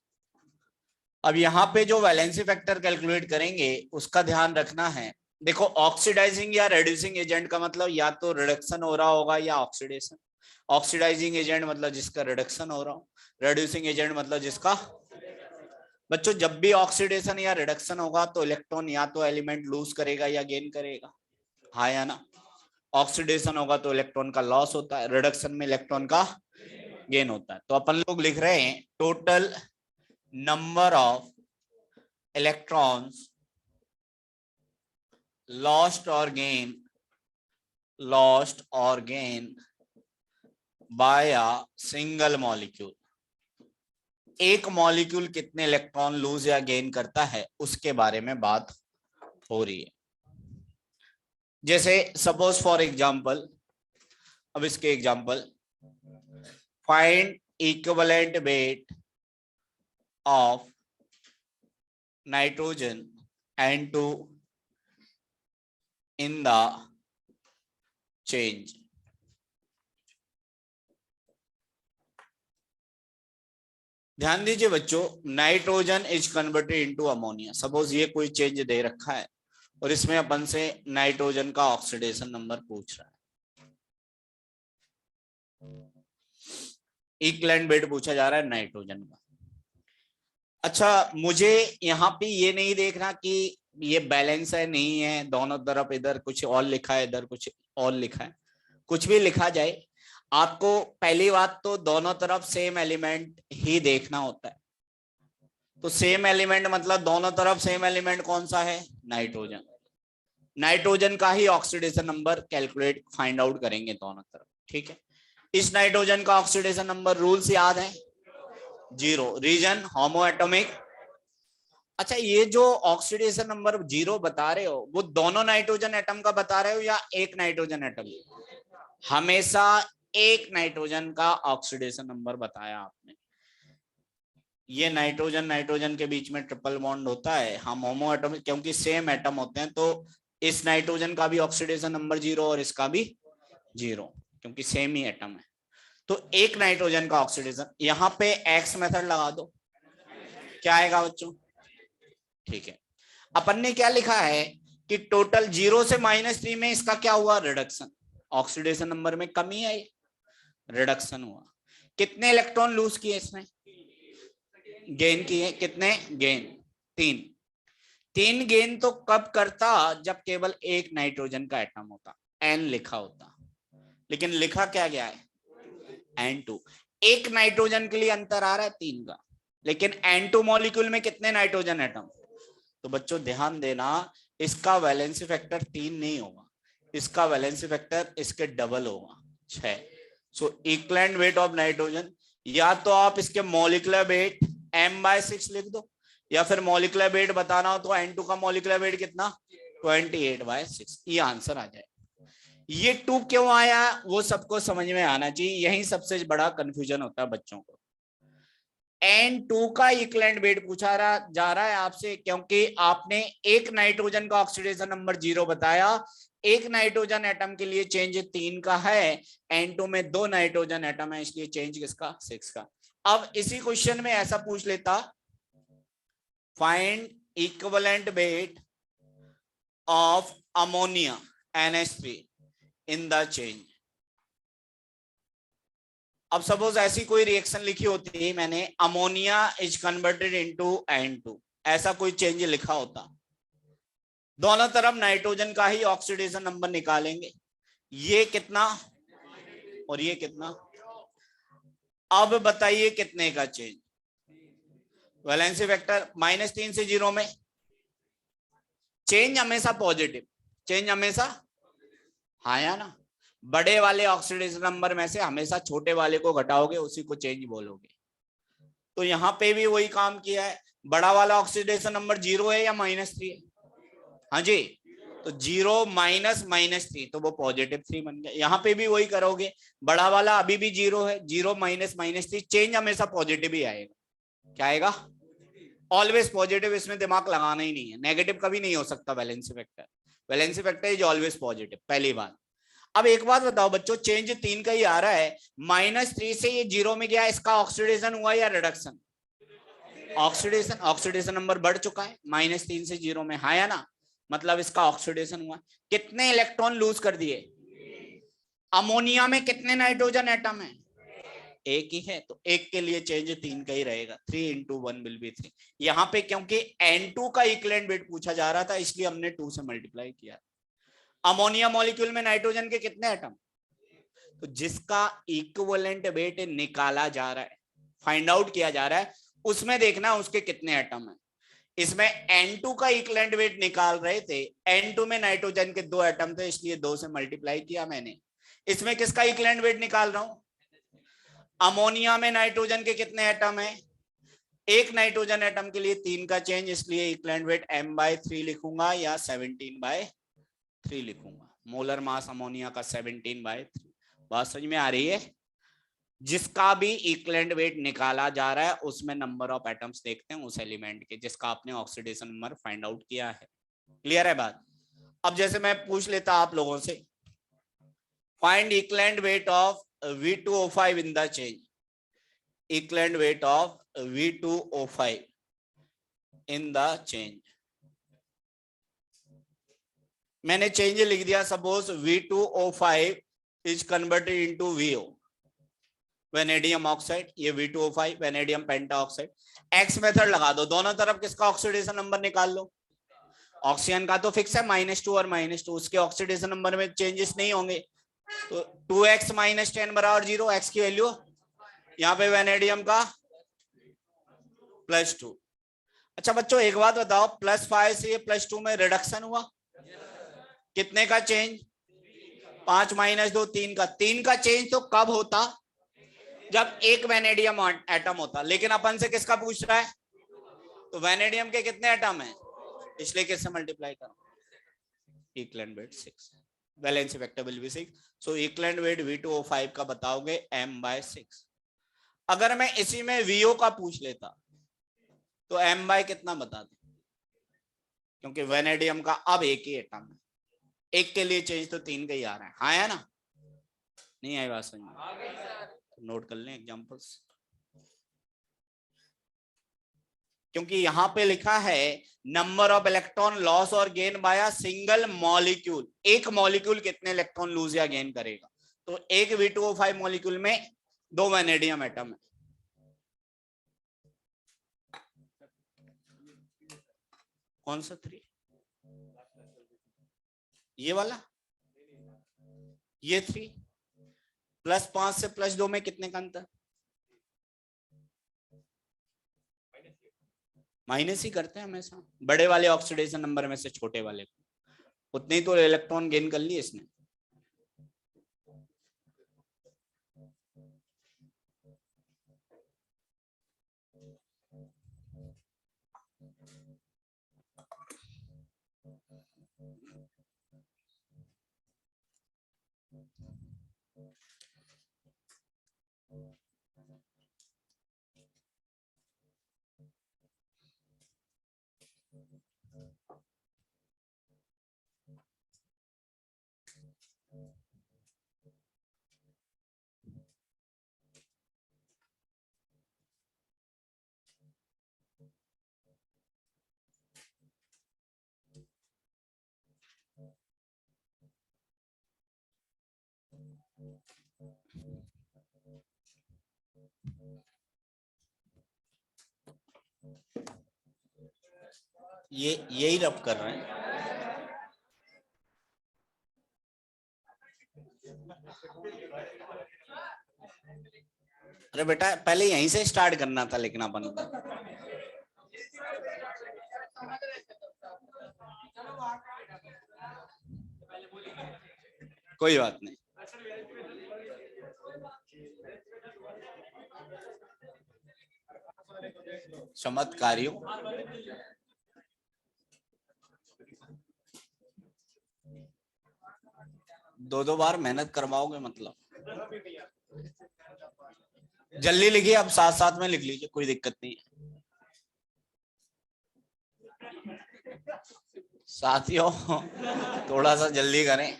अब यहाँ पे जो वैलेंसी फैक्टर कैलकुलेट करेंगे उसका ध्यान रखना है। देखो ऑक्सीडाइजिंग या रिड्यूसिंग एजेंट का मतलब या तो रिडक्शन हो रहा होगा या ऑक्सीडेशन। ऑक्सीडाइजिंग एजेंट मतलब जिसका रिडक्शन हो रहा हो, रिड्यूसिंग एजेंट मतलब जिसका। बच्चों जब भी ऑक्सीडेशन या रिडक्शन होगा तो इलेक्ट्रॉन या तो एलिमेंट लूज करेगा या गेन करेगा, हाँ या ना। ऑक्सीडेशन होगा तो इलेक्ट्रॉन का लॉस होता है, रिडक्शन में इलेक्ट्रॉन का गेन होता है। तो अपन लोग लिख रहे हैं total number of electrons lost or gain by a single molecule। एक मॉलिक्यूल कितने इलेक्ट्रॉन लूज या गेन करता है उसके बारे में बात हो रही है। जैसे सपोज फॉर एग्जांपल, अब इसके example, find equivalent weight of nitrogen N2 in the change। ध्यान दीजिए बच्चों, nitrogen is converted into ammonia. Suppose ये कोई चेंज दे रखा है और इसमें अपन से नाइट्रोजन का ऑक्सीडेशन नंबर पूछ रहा है, इक्विवेलेंट वेट पूछा जा रहा है नाइट्रोजन का। अच्छा मुझे यहाँ पे ये नहीं देखना कि ये बैलेंस है नहीं है, दोनों तरफ इधर कुछ और लिखा है इधर कुछ और लिखा है, कुछ भी लिखा जाए, आपको पहली बात तो दोनों तरफ सेम एलिमेंट ही देखना होता है। तो सेम एलिमेंट मतलब दोनों तरफ सेम एलिमेंट कौन सा है, नाइट्रोजन। नाइट्रोजन का ही oxidation number calculate find out करेंगे दोनों तरफ, ठीक है। इस नाइट्रोजन का ऑक्सीडेशन नंबर रूल्स याद है, 0, रीजन होमो एटॉमिक। अच्छा ये जो ऑक्सीडेशन नंबर 0 बता रहे हो वो दोनों नाइट्रोजन एटम का बता रहे हो या एक नाइट्रोजन एटम? हमेशा एक नाइट्रोजन का ऑक्सीडेशन नंबर बताया आपने। ये नाइट्रोजन नाइट्रोजन के बीच में ट्रिपल बॉन्ड होता है, हम होमो एटॉमिक क्योंकि सेम एटम होते हैं, तो इस नाइट्रोजन का भी ऑक्सीडेशन नंबर 0 और इसका भी 0 क्योंकि सेम ही एटम है। तो एक नाइट्रोजन का ऑक्सीडेशन, यहाँ पे एक्स मेथड लगा दो, क्या आएगा बच्चों? ठीक है, अपन ने क्या लिखा है कि टोटल 0 से -3 में इसका क्या हुआ, रिडक्शन। ऑक्सीडेशन नंबर में कमी है, रिडक्शन हुआ। कितने इलेक्ट्रॉन लूज किए इसने, गेन किए, कितने गेन, 3 गेन तो कब करता, जब केवल एक नाइट्रोजन का एटम होता, N लिखा होता, लेकिन लिखा क्या गया है, N2। एक नाइट्रोजन के लिए अंतर आ रहा है 3 का, लेकिन N2 मॉलिक्यूल में कितने नाइट्रोजन एटम। तो बच्चों ध्यान देना, इसका वैलेंसी फैक्टर 3 नहीं होगा, इसका वैलेंसी फैक्टर इसके डबल होगा, 6। सो इक्विवेलेंट वेट ऑफ नाइट्रोजन, या तो आप इसके मॉलिक्यूलर वेट m/6 लिख दो, या फिर मॉलिक्यूलर वेट बताना हो तो N2 का मॉलिक्यूलर वेट कितना, 28/6, ये आंसर आ जाए। ये 2 क्यों आया वो सबको समझ में आना चाहिए, यही सबसे बड़ा कंफ्यूजन होता है बच्चों को। N2 का इक्विवेलेंट वेट पूछा जा रहा है आपसे, क्योंकि आपने एक नाइट्रोजन का ऑक्सीडेशन नंबर 0 बताया, एक नाइट्रोजन एटम के लिए चेंज 3 का है, N2 में 2 नाइट्रोजन एटम है, इसलिए चेंज किसका, 6 का। अब इसी क्वेश्चन में ऐसा पूछ लेता, find equivalent weight of ammonia NH3 in the change. अब सपोज ऐसी कोई रिएक्शन लिखी होती है मैंने, ammonia is converted into N2, ऐसा कोई चेंज लिखा होता, दोनों तरफ नाइट्रोजन का ही ऑक्सीडेशन नंबर निकालेंगे, ये कितना और ये कितना। अब बताइए कितने का चेंज, वैलेंसी वेक्टर -3 से 0 में चेंज हमेशा पॉजिटिव, चेंज हमेशा हाँ या ना? बड़े वाले ऑक्सीडेशन नंबर में से हमेशा छोटे वाले को घटाओगे, उसी को चेंज बोलोगे। तो यहाँ पे भी वही काम किया है। बड़ा वाला ऑक्सीडेशन नंबर 0 है या -3 है? हाँ जी, तो 0 माइनस -3 तो वो +3 बन गया। यहाँ पे भी वही करोगे, बड़ा वाला अभी भी 0 है, 0 माइनस -3, चेंज हमेशा पॉजिटिव ही आएगा। क्या आएगा? ऑलवेज पॉजिटिव, इसमें दिमाग लगाना ही नहीं है, नेगेटिव कभी नहीं हो सकता valency factor. Valency factor is always positive, पहली बात। अब एक बात बताओ बच्चों, चेंज 3 का ही आ रहा है, -3 से ये 0 में गया, इसका ऑक्सीडेशन हुआ या रिडक्शन? ऑक्सीडेशन। ऑक्सीडेशन नंबर बढ़ चुका है -3 से 0 में, हाँ या ना? मतलब इसका ऑक्सीडेशन हुआ। कितने इलेक्ट्रॉन लूज कर दिए? अमोनिया में कितने नाइट्रोजन एटम है? एक ही है, तो एक के लिए चेंज 3 का ही रहेगा। 3 × 1 विल बी 3। यहाँ पे क्योंकि N2 का इक्विवेलेंट वेट पूछा जा रहा था, इसलिए हमने 2 से मल्टीप्लाई किया। अमोनिया मॉलिक्यूल में नाइट्रोजन के कितने एटम? तो जिसका इक्विवेलेंट वेट निकाला जा रहा है, फाइंड आउट किया जा रहा है, उसमें देखना उसके कितने एटम है। इसमें N2 का इक्विवेलेंट वेट निकाल रहे थे, N2 में नाइट्रोजन के 2 एटम थे, इसलिए 2 से मल्टीप्लाई किया मैंने। इसमें किसका इक्विवेलेंट वेट निकाल रहा हूं? अमोनिया में नाइट्रोजन के कितने एटम है? एक नाइट्रोजन एटम के लिए 3 का चेंज, इसलिए इक्विवेलेंट वेट m/3 लिखूंगा या 17/3 लिखूंगा। मोलर मास अमोनिया का 17/3। बात समझ में आ रही है? जिसका भी इक्विवेलेंट वेट निकाला जा रहा है, उसमें नंबर ऑफ एटम्स देखते हैं उस एलिमेंट के जिसका आपने ऑक्सीडेशन नंबर फाइंड आउट किया है। क्लियर है बात? अब जैसे मैं पूछ लेता आप लोगों से, find equivalent weight of V2O5 in the change. Equivalent weight of V2O5 in the change. मैंने चेंज लिख दिया, suppose V2O5 is converted into VO, vanadium oxide, ये V2O5 vanadium pentoxide. X method लगा दो, दोनों तरफ किसका ऑक्सीडेशन नंबर निकाल लो। ऑक्सीजन का तो फिक्स है -2 और -2, उसके ऑक्सीडेशन नंबर में चेंजेस नहीं होंगे। तो 2x - 10 बराबर 0, x की वैल्यू, यहाँ पे वेनेडियम का +2। अच्छा बच्चों एक बात बताओ, +5 से ये +2 में रिडक्शन हुआ, कितने का चेंज? 5 - 2 3 का। 3 का चेंज तो कब होता? जब एक वेनेडियम एटम होता, लेकिन अपन से किसका पूछ रहा है? तो वेनेडियम के कितने एटम है, इसलिए किससे मल्टीप्लाई करो? Equivalent weight 6, valency vector will be 6। So equivalent weight V2O5 का बताओगे m/6। अगर मैं इसी में VO का पूछ लेता तो m/ कितना बता दे, क्योंकि वेनेडियम का अब एक ही एटम है, एक के लिए चेंज तो 3 का ही आ रहा है, हाँ है ना? नहीं आई बात समझ में? नोट कर लें एग्जांपल्स, क्योंकि यहां पे लिखा है नंबर ऑफ इलेक्ट्रॉन लॉस और gain by a single molecule. एक मॉलिक्यूल कितने इलेक्ट्रॉन लूज या गेन करेगा? तो एक V2O5 मॉलिक्यूल में 2 वेनेडियम एटम है। कौन सा 3? ये वाला, ये 3 +5 से +2 में कितने का अंतर? माइनस ही करते हैं हमेशा, बड़े वाले ऑक्सीडेशन नंबर में से छोटे वाले को। उतने ही तो इलेक्ट्रॉन गेन कर लिए इसने। ये यही रब कर रहे हैं। अरे बेटा पहले यहीं से स्टार्ट करना था, लेकिन अपन को कोई बात नहीं। चमत्कारियों, दो बार मेहनत करवाओगे मतलब। जल्दी लिखिए, अब साथ साथ में लिख लीजिए, कोई दिक्कत नहीं है। साथियों थोड़ा सा जल्दी करें।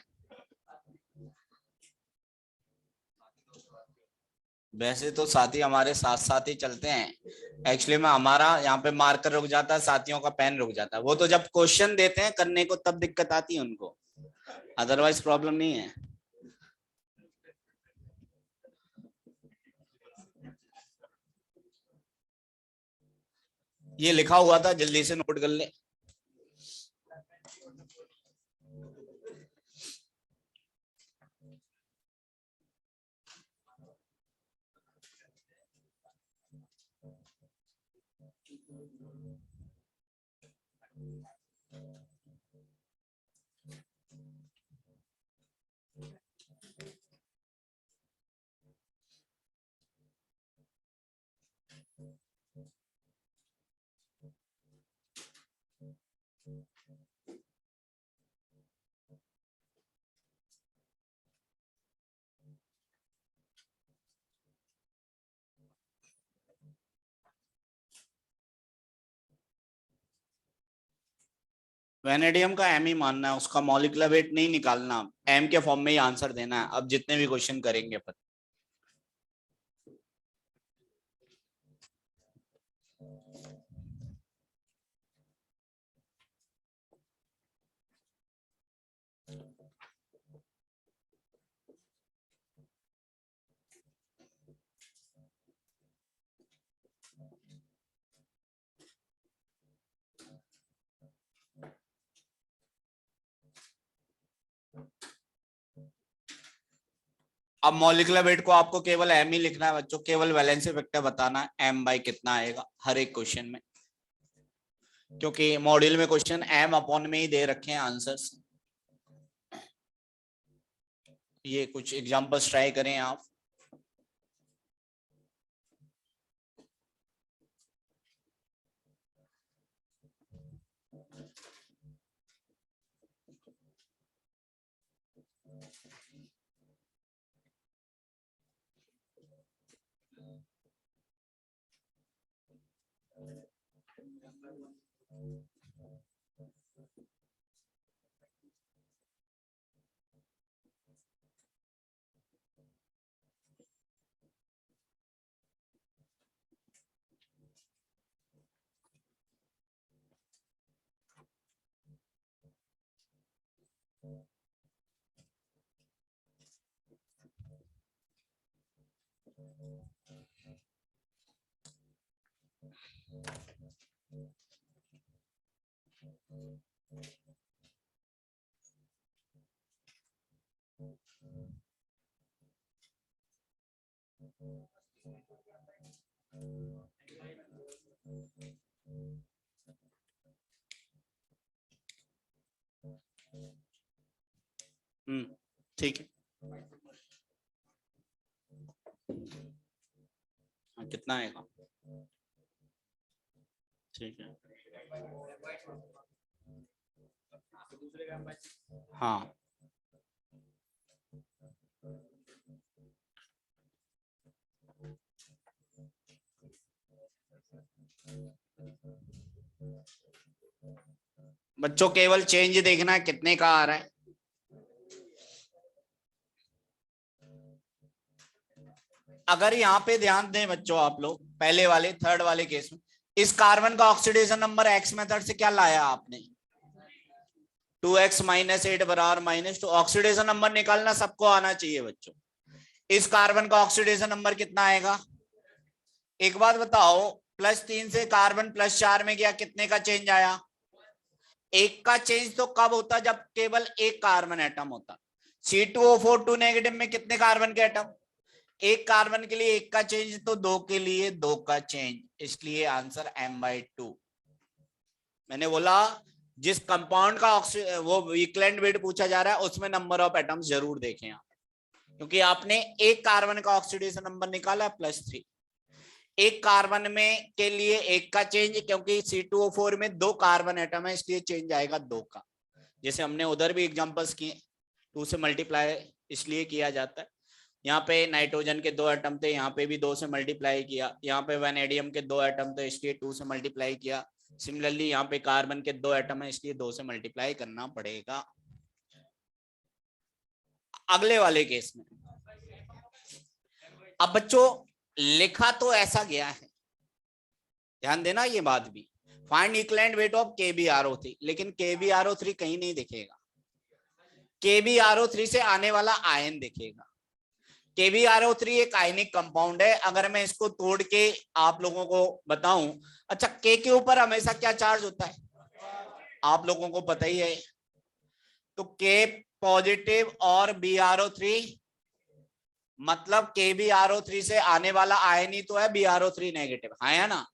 वैसे तो साथी हमारे साथ साथ ही चलते हैं, एक्चुअली में हमारा यहाँ पे मार्कर रुक जाता है, साथियों का पेन रुक जाता है। वो तो जब क्वेश्चन देते हैं करने को तब दिक्कत आती है उनको, अदरवाइज प्रॉब्लम नहीं है। ये लिखा हुआ था, जल्दी से नोट कर ले। वेनेडियम का एम ही मानना है, उसका मॉलिक्यूलर वेट नहीं निकालना, एम के फॉर्म में ही आंसर देना है अब जितने भी क्वेश्चन करेंगे अपन। अब मॉलिक्यूलर वेट को आपको केवल एम ही लिखना है बच्चों, केवल वैलेंसी वेक्टर बताना है एम बाई कितना आएगा हर एक क्वेश्चन में, क्योंकि मॉड्यूल में क्वेश्चन एम अपॉन में ही दे रखे हैं आंसर्स। ये कुछ एग्जांपल्स ट्राई करें आप। ठीक है, कितना आएगा? ठीक है, हाँ बच्चों केवल चेंज देखना है कितने का आ रहा है। अगर यहाँ पे ध्यान दें बच्चों आप लोग, पहले वाले थर्ड वाले केस में इस कार्बन का ऑक्सीडेशन नंबर एक्स मेथड से क्या लाया आपने, 2x माइनस 8 बराबर -2। ऑक्सीडेशन नंबर निकालना सबको आना चाहिए बच्चों। इस कार्बन का ऑक्सीडेशन नंबर कितना आएगा? एक बात बताओ, +3 से कार्बन +4 में गया, कितने का चेंज आया? एक का चेंज तो कब होता? जब केवल एक कार्बन एटम होता। C2O4 2 नेगेटिव में कितने कार्बन के एटम? एक कार्बन के लिए एक का चेंज तो दो के लिए दो का चेंज, इसलिए आंसर m/2। मैंने बोला जिस कंपाउंड का वो इक्विवेलेंट वेट पूछा जा रहा है उसमें नंबर ऑफ एटम्स जरूर देखें आप, क्योंकि आपने एक कार्बन का ऑक्सीडेशन नंबर निकाला +3, एक कार्बन में के लिए एक का चेंज, क्योंकि C2O4 में 2 कार्बन एटम है इसलिए चेंज आएगा 2 का, जैसे हमने उधर भी एग्जांपल्स किए 2 से मल्टीप्लाई इसलिए किया जाता है। यहाँ पे नाइट्रोजन के 2 एटम थे, यहाँ पे भी 2 से मल्टीप्लाई किया, यहाँ पे वैनेडियम के 2 एटम थे इसलिए 2 से मल्टीप्लाई किया। सिमिलरली यहाँ पे कार्बन के 2 एटम है इसलिए 2 से मल्टीप्लाई करना पड़ेगा। अगले वाले केस में अब बच्चों लिखा तो ऐसा गया है, ध्यान देना ये बात भी, find equivalent weight of KbRO3, लेकिन KbRO3 कहीं नहीं दिखेगा, KbRO3 से आने वाला आयन दिखेगा। KbRO3 एक आयनिक कंपाउंड है, अगर मैं इसको तोड़ के आप लोगों को बताऊं, अच्छा K के ऊपर हमेशा क्या चार्ज होता है आप लोगों को पता ही है, तो K पॉजिटिव और BrO3 मतलब KbRO3 से आने वाला आयन ही तो है BrO3 नेगेटिव, है ना।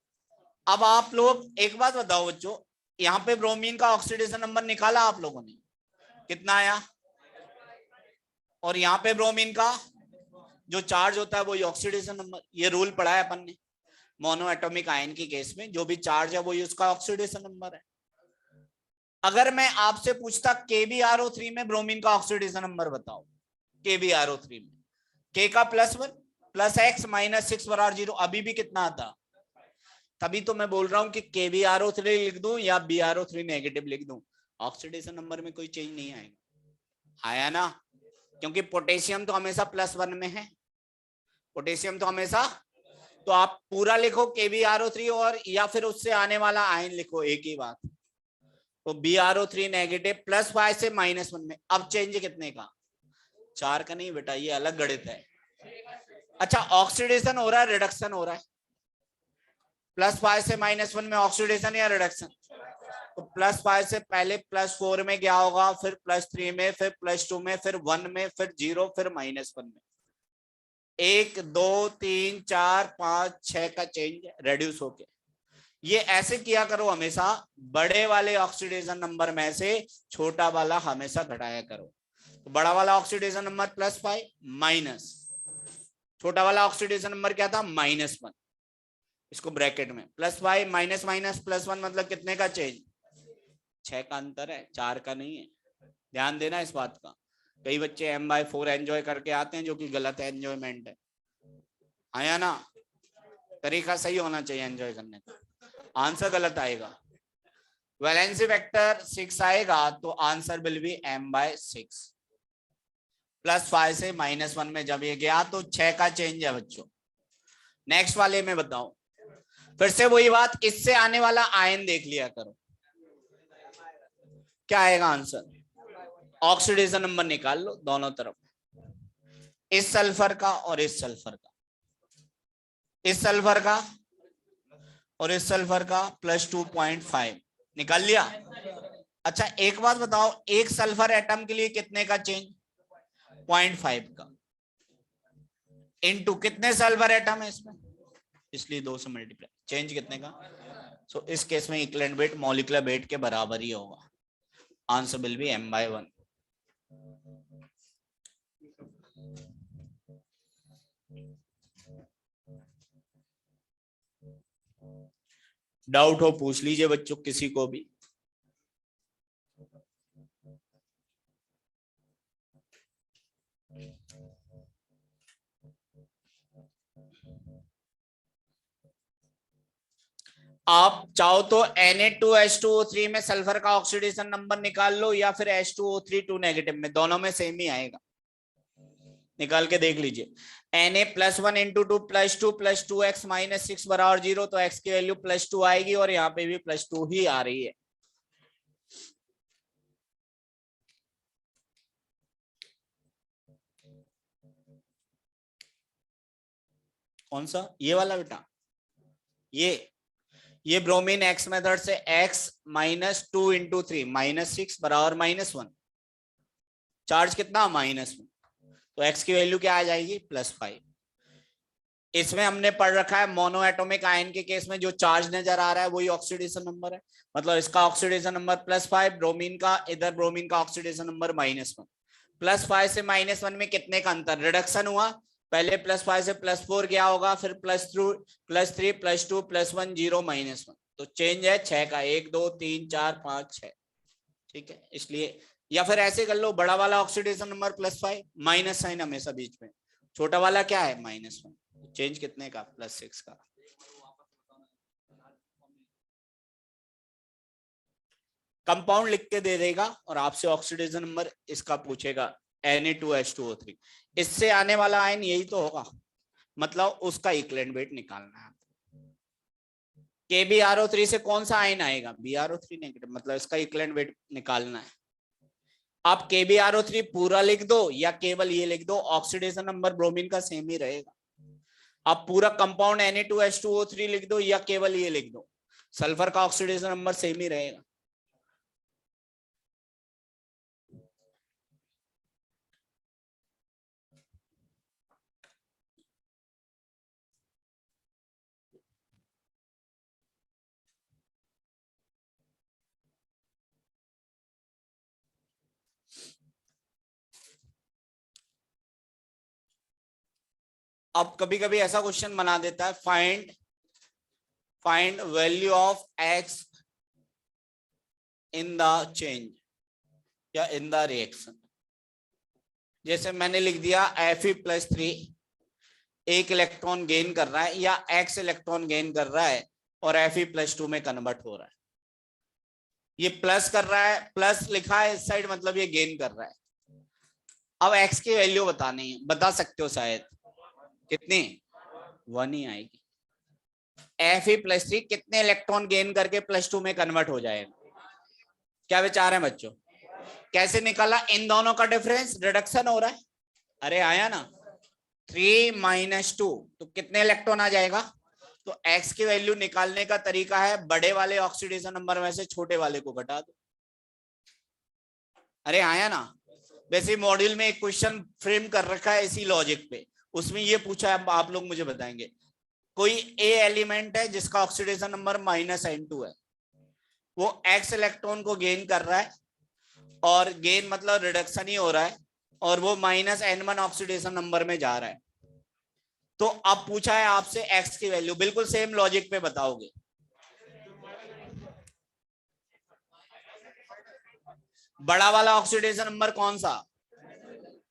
अब आप लोग एक बात बताओ बच्चों, यहाँ पे ब्रोमीन का ऑक्सीडेशन नंबर निकाला आप लोगों ने, कितना आया, और यहाँ पे ब्रोमीन का जो चार्ज होता है वही ऑक्सीडेशन नंबर, ये रूल पढ़ा है अपन ने मोनो एटॉमिक आयन की केस में, जो भी चार्ज है वही उसका ऑक्सीडेशन नंबर है। अगर मैं आपसे पूछता KbRO3 में ब्रोमीन का ऑक्सीडेशन नंबर बताओ, KbRO3 में K का +1 + X - 6 = 0, अभी भी कितना आता, तभी तो मैं बोल रहा हूं कि KbRO3 लिख दूं या BrO3 नेगेटिव लिख दूं, ऑक्सीडेशन नंबर में कोई चेंज नहीं आएगा, आया ना, क्योंकि पोटेशियम तो हमेशा +1 में है, पोटेशियम तो हमेशा, तो आप पूरा लिखो KbRO3 और या फिर उससे आने वाला आयन लिखो, एक ही बात, तो BrO3 नेगेटिव +5 से -1 में, अब चेंज कितने का, 4 का नहीं बेटा, ये अलग गणित है। अच्छा ऑक्सीडेशन हो रहा है रिडक्शन हो रहा है, +5 से -1 में ऑक्सीडेशन या रिडक्शन, तो +5 से पहले +4 में क्या होगा, फिर +3 में, फिर +2 में, फिर 1 में, फिर 0, फिर -1 में, 1 2 3 4 5 6 का चेंज रेड्यूस होके, ये ऐसे किया करो हमेशा, बड़े वाले ऑक्सीडेशन नंबर में से छोटा वाला हमेशा घटाया करो, तो बड़ा वाला ऑक्सीडेशन नंबर +5 माइनस छोटा वाला ऑक्सीडेशन नंबर क्या था -1, इसको ब्रैकेट में +5 माइनस माइनस +1 मतलब कितने का चेंज, 6 का अंतर है, 4 का नहीं है, ध्यान देना इस बात का। कई बच्चे M/4 एंजॉय करके आते हैं जो कि गलत है, एंजॉयमेंट है, आया ना, तरीका सही होना चाहिए एंजॉय करने का, आंसर गलत आएगा, वैलेंसी वेक्टर 6 आएगा तो आंसर विल बी M/6, +5 से -1 में जब ये गया तो 6 का चेंज है बच्चों। नेक्स्ट वाले में बताओ, फिर से वही बात, इससे आने वाला आयन देख लिया करो, क्या आएगा आंसर, ऑक्सीडेशन नंबर निकाल लो दोनों तरफ, इस सल्फर का और इस सल्फर का, इस सल्फर का और इस सल्फर का +2.5 निकाल लिया। अच्छा एक बात बताओ, एक सल्फर एटम के लिए कितने का चेंज, 0.5 का, इनटू कितने सल्फर एटम है इसमें, इसलिए 2 से मल्टीप्लाई, चेंज कितने का, सो इस केस में इक्विवेलेंट वेट मॉलिक्यूलर वेट के बराबर ही होगा, answer will be M/1। Doubt हो पूछ लीजिए बच्चों किसी को भी। आप चाहो तो Na2H2O3 में सल्फर का ऑक्सीडेशन नंबर निकाल लो या फिर H2O3 2 नेगेटिव में, दोनों में सेम ही आएगा, निकाल के देख लीजिए। Na +1 × 2 +2 + 2x - 6 = 0, तो x की वैल्यू +2 आएगी और यहाँ पे भी +2 ही आ रही है। कौन सा, ये वाला बेटा, ये ब्रोमीन x मेथड से x - 2 × 3 -6 = -1, चार्ज कितना -1, तो x की वैल्यू क्या आ जाएगी +5, इसमें हमने पढ़ रखा है मोनो एटॉमिक आयन के केस में जो चार्ज नजर आ रहा है वही ऑक्सीडेशन नंबर है, मतलब इसका ऑक्सीडेशन नंबर +5, ब्रोमीन का, इधर ब्रोमीन का ऑक्सीडेशन नंबर -1। +5 से -1 में कितने का अंतर, रिडक्शन हुआ, पहले +5 से +4 गया होगा, फिर +3 +2 +1 0 -1, तो चेंज है 6 का, 1 2 3 4 5 6। ठीक है, इसलिए या फिर ऐसे कर लो, बड़ा वाला ऑक्सीडेशन नंबर +5, माइनस साइन हमेशा बीच में, छोटा वाला क्या है -1, चेंज कितने का, +6 का। कंपाउंड लिख के दे देगा और आपसे ऑक्सीडेशन नंबर इसका पूछेगा, Na2H2O3, इससे आने वाला आयन यही तो होगा, मतलब उसका इक्विवेलेंट वेट निकालना है। KbRO3 से कौन सा आयन आएगा, BrO3 नेगेटिव, मतलब इसका इक्विवेलेंट वेट निकालना है। आप KbRO3 पूरा लिख दो या केवल ये लिख दो, ऑक्सीडेशन नंबर ब्रोमीन का सेम ही रहेगा। आप पूरा कंपाउंड Na2H2O3 लिख दो या केवल ये लिख दो, सल्फर का ऑक्सीडेशन नंबर सेम ही रहेगा। अब कभी कभी ऐसा क्वेश्चन बना देता है, find value of X in the change या इन द रिएक्शन। जैसे मैंने लिख दिया Fe+3 एक इलेक्ट्रॉन गेन कर रहा है या X इलेक्ट्रॉन गेन कर रहा है और Fe+2 में कन्वर्ट हो रहा है। ये प्लस कर रहा है, प्लस लिखा है इस साइड, मतलब ये गेन कर रहा है। अब X की वैल्यू बतानी है, बता सकते हो शायद, कितनी, 1 ही आएगी। Fe+3 कितने इलेक्ट्रॉन गेन करके +2 में कन्वर्ट हो जाएगा, क्या विचार है बच्चों, कैसे निकाला, इन दोनों का डिफरेंस, रिडक्शन हो रहा है, अरे आया ना, 3 - 2, तो कितने इलेक्ट्रॉन आ जाएगा। तो X की वैल्यू निकालने का तरीका है, बड़े वाले ऑक्सीडेशन नंबर में से छोटे वाले को घटा दो, अरे आया ना। वैसे मॉड्यूल में एक क्वेश्चन फ्रेम कर रखा है इसी लॉजिक पे, उसमें ये पूछा है, आप लोग मुझे बताएंगे, कोई A एलिमेंट है जिसका ऑक्सीडेशन नंबर -N2 है, वो X इलेक्ट्रॉन को गेन कर रहा है, और गेन मतलब रिडक्शन ही हो रहा है, और वो -N1 ऑक्सीडेशन नंबर में जा रहा है। तो अब पूछा है आपसे X की वैल्यू, बिल्कुल सेम लॉजिक पे बताओगे। बड़ा वाला ऑक्सीडेशन नंबर कौन सा,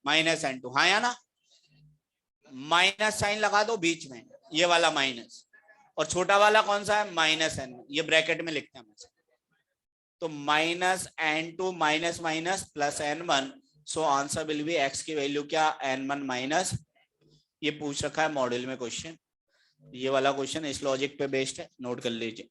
-N2, हाँ या ना, माइनस साइन लगा दो बीच में, ये वाला माइनस, और छोटा वाला कौन सा है, -N, ये ब्रैकेट में लिखते हैं। तो -N2 minus minus +N1, so answer will be X की वैल्यू क्या, N1 माइनस, ये पूछ रखा है मॉड्यूल में क्वेश्चन, ये वाला क्वेश्चन इस लॉजिक पे बेस्ड है, नोट कर लीजिए।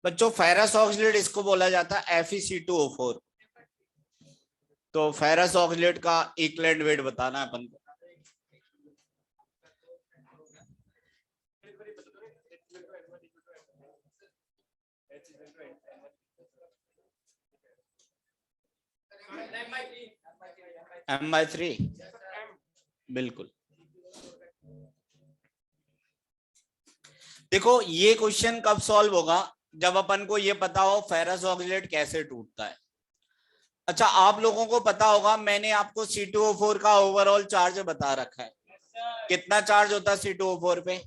बच्चों फेरस ऑक्सीलेट इसको बोला जाता है FeC2O4। तो फेरस ऑक्सीलेट का इक्विवेलेंट वेट बताना है अपन को। M/3 बिल्कुल। देखो ये क्वेश्चन कब सॉल्व होगा, जब अपन को ये पता हो फेरस ऑक्सीलेट कैसे टूटता है। अच्छा आप लोगों को पता होगा, मैंने आपको C2O4 का ओवरऑल चार्ज बता रखा है। कितना चार्ज होता है C2O4 पे?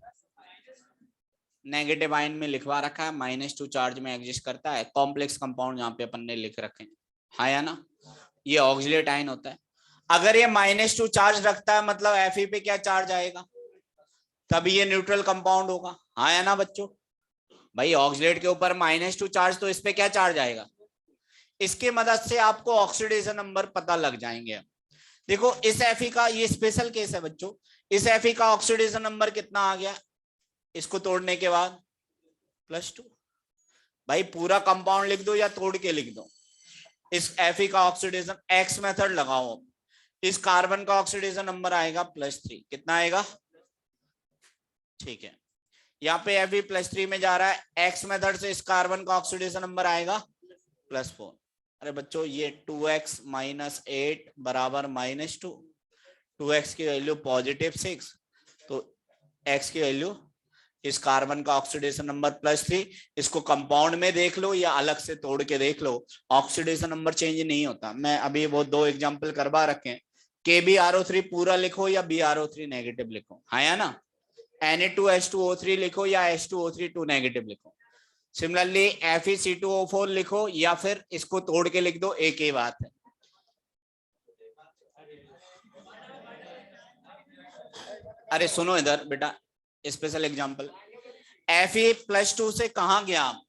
नेगेटिव आयन में लिखवा रखा है, -2 चार्ज में एग्जिस्ट करता है। कॉम्प्लेक्स कंपाउंड यहाँ पे अपन ने लिख रखे हैं, हाँ या ना, ये ऑक्सीलेट आयन होता है। अगर ये -2 चार्ज रखता है मतलब Fe पे क्या चार्ज आएगा, तभी ये न्यूट्रल कंपाउंड होगा, हाँ या ना बच्चों। भाई ऑक्सीलेट के ऊपर -2 चार्ज, तो इस पे क्या चार्ज आएगा। इसकी मदद से आपको ऑक्सीडेशन नंबर पता लग जाएंगे। देखो इस Fe का ये स्पेशल केस है बच्चों, इस Fe का ऑक्सीडेशन नंबर कितना आ गया इसको तोड़ने के बाद, +2। भाई पूरा कंपाउंड लिख दो या तोड़ के लिख दो। इस Fe का ऑक्सीडेशन एक्स मेथड लगाओ, इस कार्बन का ऑक्सीडेशन नंबर आएगा +3। कितना आएगा, ठीक है। यहाँ पे Fe+3 में जा रहा है, एक्स मेथड से इस कार्बन का ऑक्सीडेशन नंबर आएगा +4। अरे बच्चों ये 2x - 8 बराबर -2, 2x की वैल्यू +6, तो x की वैल्यू, इस कार्बन का ऑक्सीडेशन नंबर +3। इसको कंपाउंड में देख लो या अलग से तोड़ के देख लो, ऑक्सीडेशन नंबर चेंज नहीं होता। मैं अभी वो 2 एग्जांपल करवा रखे हैं, KbRO3 पूरा लिखो या BrO3 नेगेटिव लिखो, हाँ या ना, Na2H2O3 लिखो या H2O3 2 नेगेटिव लिखो। सिमिलरली FeC2O4 लिखो या फिर इसको तोड़ के लिख दो, एक ही बात है। अरे सुनो इधर बेटा, स्पेशल एग्जांपल, Fe+2 से कहां गया आप,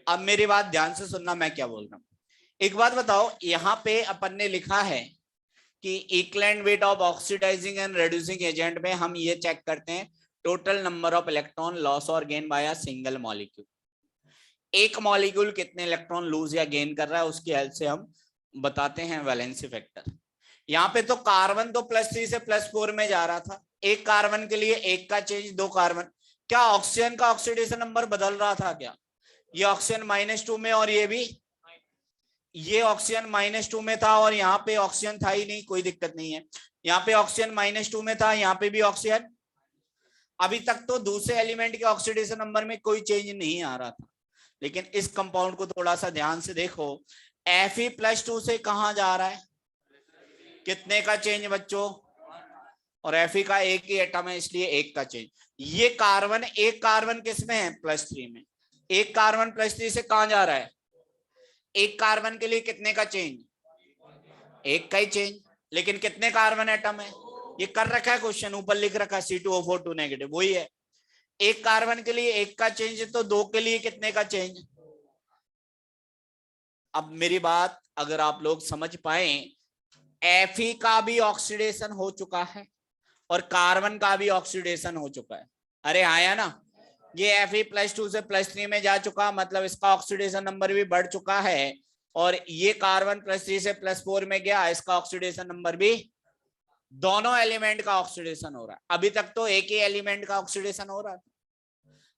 अब मेरी बात ध्यान से सुनना मैं क्या बोल रहा हूं। एक बात बताओ, यहां पे अपन ने लिखा है कि equivalent weight of oxidizing and reducing agent में हम ये चेक करते हैं total number of electron loss और gain by a single molecule. एक मॉलिक्यूल कितने इलेक्ट्रॉन लूज या गेन कर रहा है उसकी हेल्प से हम बताते हैं वैलेंसी फैक्टर। यहाँ पे तो कार्बन तो +3 से +4 में जा रहा था, एक कार्बन के लिए एक का चेंज, 2 कार्बन, क्या ऑक्सीजन का ऑक्सीडेशन नंबर बदल रहा था क्या? ये ऑक्सीजन -2 में और ये भी, ये ऑक्सीजन -2 में था और यहाँ पे ऑक्सीजन था ही नहीं, कोई दिक्कत नहीं है। यहाँ पे ऑक्सीजन -2 में था, यहाँ पे भी ऑक्सीजन, अभी तक तो दूसरे एलिमेंट के ऑक्सीडेशन नंबर में कोई चेंज नहीं आ रहा था। लेकिन इस कंपाउंड को थोड़ा सा ध्यान से देखो, Fe+2 से कहां जा रहा है, कितने का चेंज बच्चों, और Fe का एक ही एटम है इसलिए एक का चेंज। ये कार्बन, एक कार्बन किसमें है, +3 में, एक कार्बन +3 से कहां जा रहा है, एक कार्बन के लिए कितने का चेंज, एक का ही चेंज, लेकिन कितने कार्बन एटम है, ये कर रखा है क्वेश्चन, ऊपर लिख रखा है C2O4 2 नेगेटिव, वही है। एक कार्बन के लिए एक का चेंज, तो 2 के लिए कितने का चेंज। अब मेरी बात अगर आप लोग समझ पाए, Fe का भी ऑक्सीडेशन हो चुका है और कार्बन का भी ऑक्सीडेशन हो चुका है, अरे आया ना, ये Fe+2 से +3 में जा चुका, मतलब इसका ऑक्सीडेशन नंबर भी बढ़ चुका है, और ये कार्बन +3 से +4 में गया, इसका ऑक्सीडेशन नंबर भी, दोनों एलिमेंट का ऑक्सीडेशन हो रहा है। अभी तक तो एक ही एलिमेंट का ऑक्सीडेशन हो रहा था,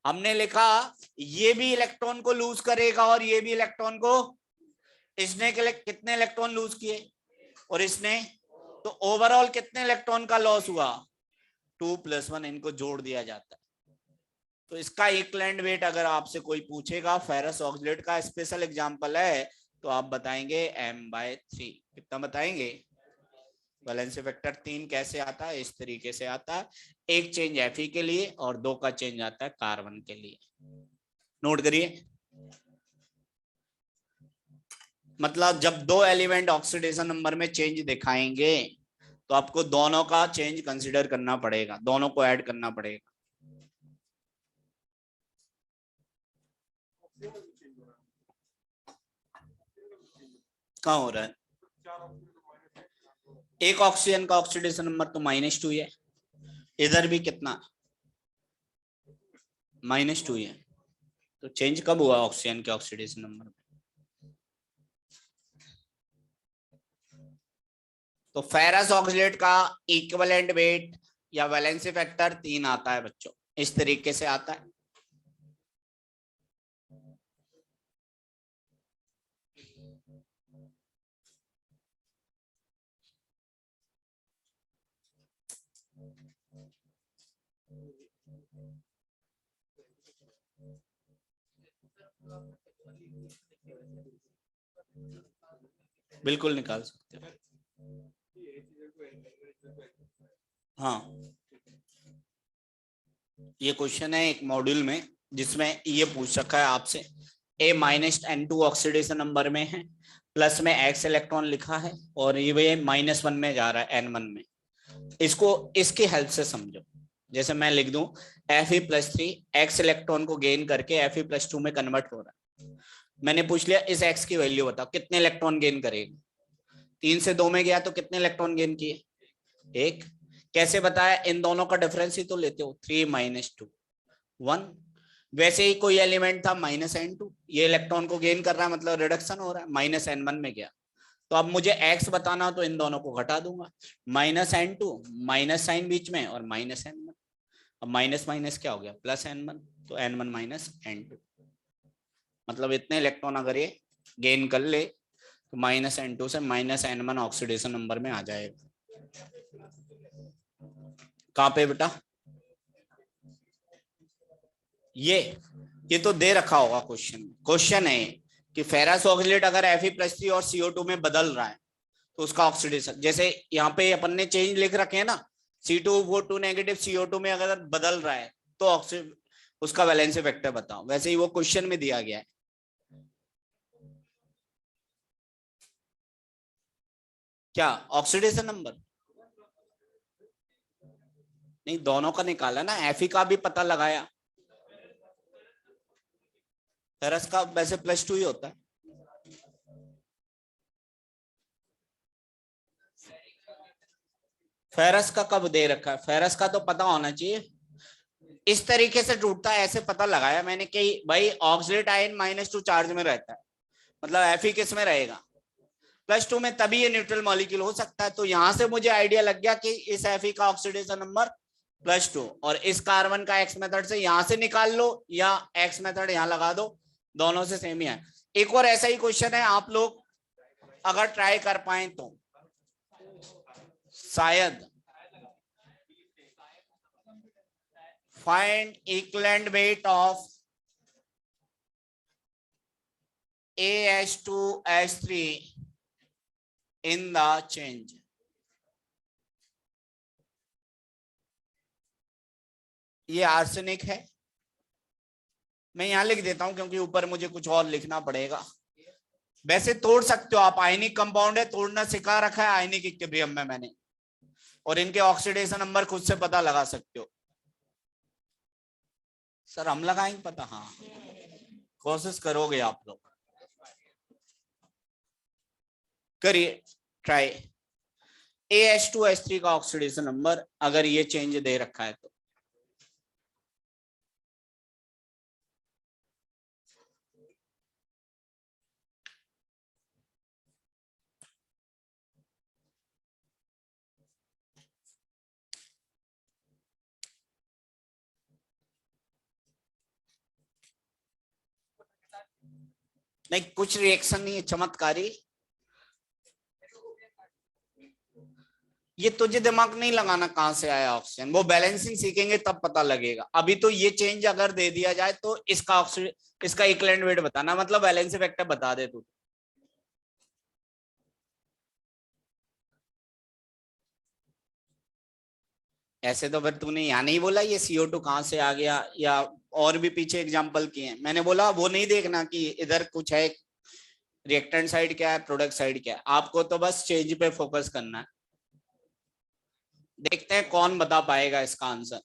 हमने लिखा ये भी इलेक्ट्रॉन को लूज करेगा और ये भी इलेक्ट्रॉन को, इसने कितने इलेक्ट्रॉन लूज किए और इसने, तो ओवरऑल कितने इलेक्ट्रॉन का लॉस हुआ, 2 + 1, इनको जोड़ दिया जाता है। तो इसका इक्विवेलेंट वेट अगर आपसे कोई पूछेगा, फेरस ऑक्सीलेट का स्पेशल एग्जांपल है, तो आप बताएंगे M/3। कितना बताएंगे, वैलेंसी फैक्टर 3 कैसे आता है, इस तरीके से आता है, एक चेंज Fe के लिए और 2 का चेंज आता है कार्बन के लिए। नोट करिए, मतलब जब 2 एलिमेंट ऑक्सीडेशन नंबर में चेंज दिखाएंगे तो आपको दोनों का चेंज कंसीडर करना पड़ेगा, दोनों को ऐड करना पड़ेगा। कहाँ हो रहा है, एक ऑक्सीजन का ऑक्सीडेशन नंबर तो -2 है, इधर भी कितना, -2 है, तो चेंज कब हुआ ऑक्सीजन के ऑक्सीडेशन नंबर में? तो फेरस ऑक्सीडेट का इक्विवेलेंट वेट या वैलेंसी फैक्टर 3 आता है बच्चों, इस तरीके से आता है। बिल्कुल निकाल सकते हो। हाँ, ये क्वेश्चन है एक मॉड्यूल में जिसमें ये पूछ रखा है आपसे, A-N2 ऑक्सीडेशन नंबर में है, प्लस में X इलेक्ट्रॉन लिखा है और ये -1 में जा रहा है N1 में। इसको इसकी हेल्प से समझो। जैसे मैं लिख दूं Fe+3 X इलेक्ट्रॉन को गेन करके Fe+2 में कन्वर्ट हो रहा है। मैंने पूछ लिया इस X की वैल्यू बताओ, कितने इलेक्ट्रॉन गेन करेगा? 3 से 2 में गया तो कितने इलेक्ट्रॉन गेन किए? 1। कैसे बताया? इन दोनों का डिफरेंस ही तो लेते हो, 3 - 2 1। वैसे ही कोई एलिमेंट था -N2, ये इलेक्ट्रॉन को गेन कर रहा है मतलब रिडक्शन हो रहा है, -N1 में गया। तो अब मुझे x बताना तो इन दोनों को घटा दूंगा, -N2 माइनस साइन बीच में और -N1। अब माइनस माइनस क्या हो गया? +N1, तो N1 - N2 मतलब इतने इलेक्ट्रॉन अगर ये गेन कर ले तो -N2 से -N1 ऑक्सीडेशन नंबर में आ जाएगा। कहां पे बेटा? ये तो दे रखा होगा क्वेश्चन है कि फेरस ऑक्सीडेट अगर Fe+3 और CO2 में बदल रहा है तो उसका ऑक्सीडेशन, जैसे यहाँ पे अपन ने चेंज लिख रखे हैं ना, C2O2 नेगेटिव CO2 में अगर बदल रहा है तो उसका वैलेंसी फैक्टर बताओ। वैसे ही वो क्वेश्चन में दिया गया है। क्या ऑक्सीडेशन नंबर? नहीं, दोनों का निकाला ना, Fe का भी पता लगाया, फेरस का वैसे +2 ही होता है। फेरस का कब दे रखा है? फेरस का तो पता होना चाहिए। इस तरीके से टूटता है, ऐसे पता लगाया मैंने कि भाई ऑक्सीडेट आयन -2 चार्ज में रहता है, मतलब Fe किस में रहेगा? +2 में, तभी ये न्यूट्रल मॉलिक्यूल हो सकता है। तो यहां से मुझे आइडिया लग गया कि इस Fe का ऑक्सीडेशन नंबर +2, और इस कार्बन का X मेथड से यहां से निकाल लो या X मेथड यहां लगा दो, दोनों से सेम ही है। एक और ऐसा ही क्वेश्चन है, आप लोग अगर ट्राई कर पाए तो शायद, find equivalent weight of AH2H3 in the change. ये आर्सेनिक है, मैं यहां लिख देता हूं क्योंकि ऊपर मुझे कुछ और लिखना पड़ेगा। वैसे तोड़ सकते हो आप, आयनिक कंपाउंड है, तोड़ना सिखा रखा है आयनिक इक्विलिब्रियम में मैंने, और इनके ऑक्सीडेशन नंबर खुद से पता लगा सकते हो। सर हम लगाएंगे पता? हाँ, कोशिश करोगे आप लोग, करिए ट्राई। AH2H3 का ऑक्सीडेशन नंबर अगर ये चेंज दे रखा है तो नहीं, कुछ रिएक्शन नहीं है, चमत्कारी। ये तुझे दिमाग नहीं लगाना कहां से आया ऑक्सीजन, वो बैलेंसिंग सीखेंगे तब पता लगेगा। अभी तो ये चेंज अगर दे दिया जाए तो इसका ऑक्सीजन, इसका इक्विवेलेंट वेट बताना, मतलब बैलेंस फैक्टर बता दे तू। ऐसे तो फिर तूने यहाँ नहीं बोला ये CO2 कहां से आ गया, या और भी पीछे एग्जांपल किए हैं। मैंने बोला वो नहीं देखना कि इधर कुछ है, रिएक्टेंट साइड क्या है, प्रोडक्ट साइड क्या है, आपको तो बस चेंज पे फोकस करना है। देखते हैं कौन बता पाएगा इसका आंसर।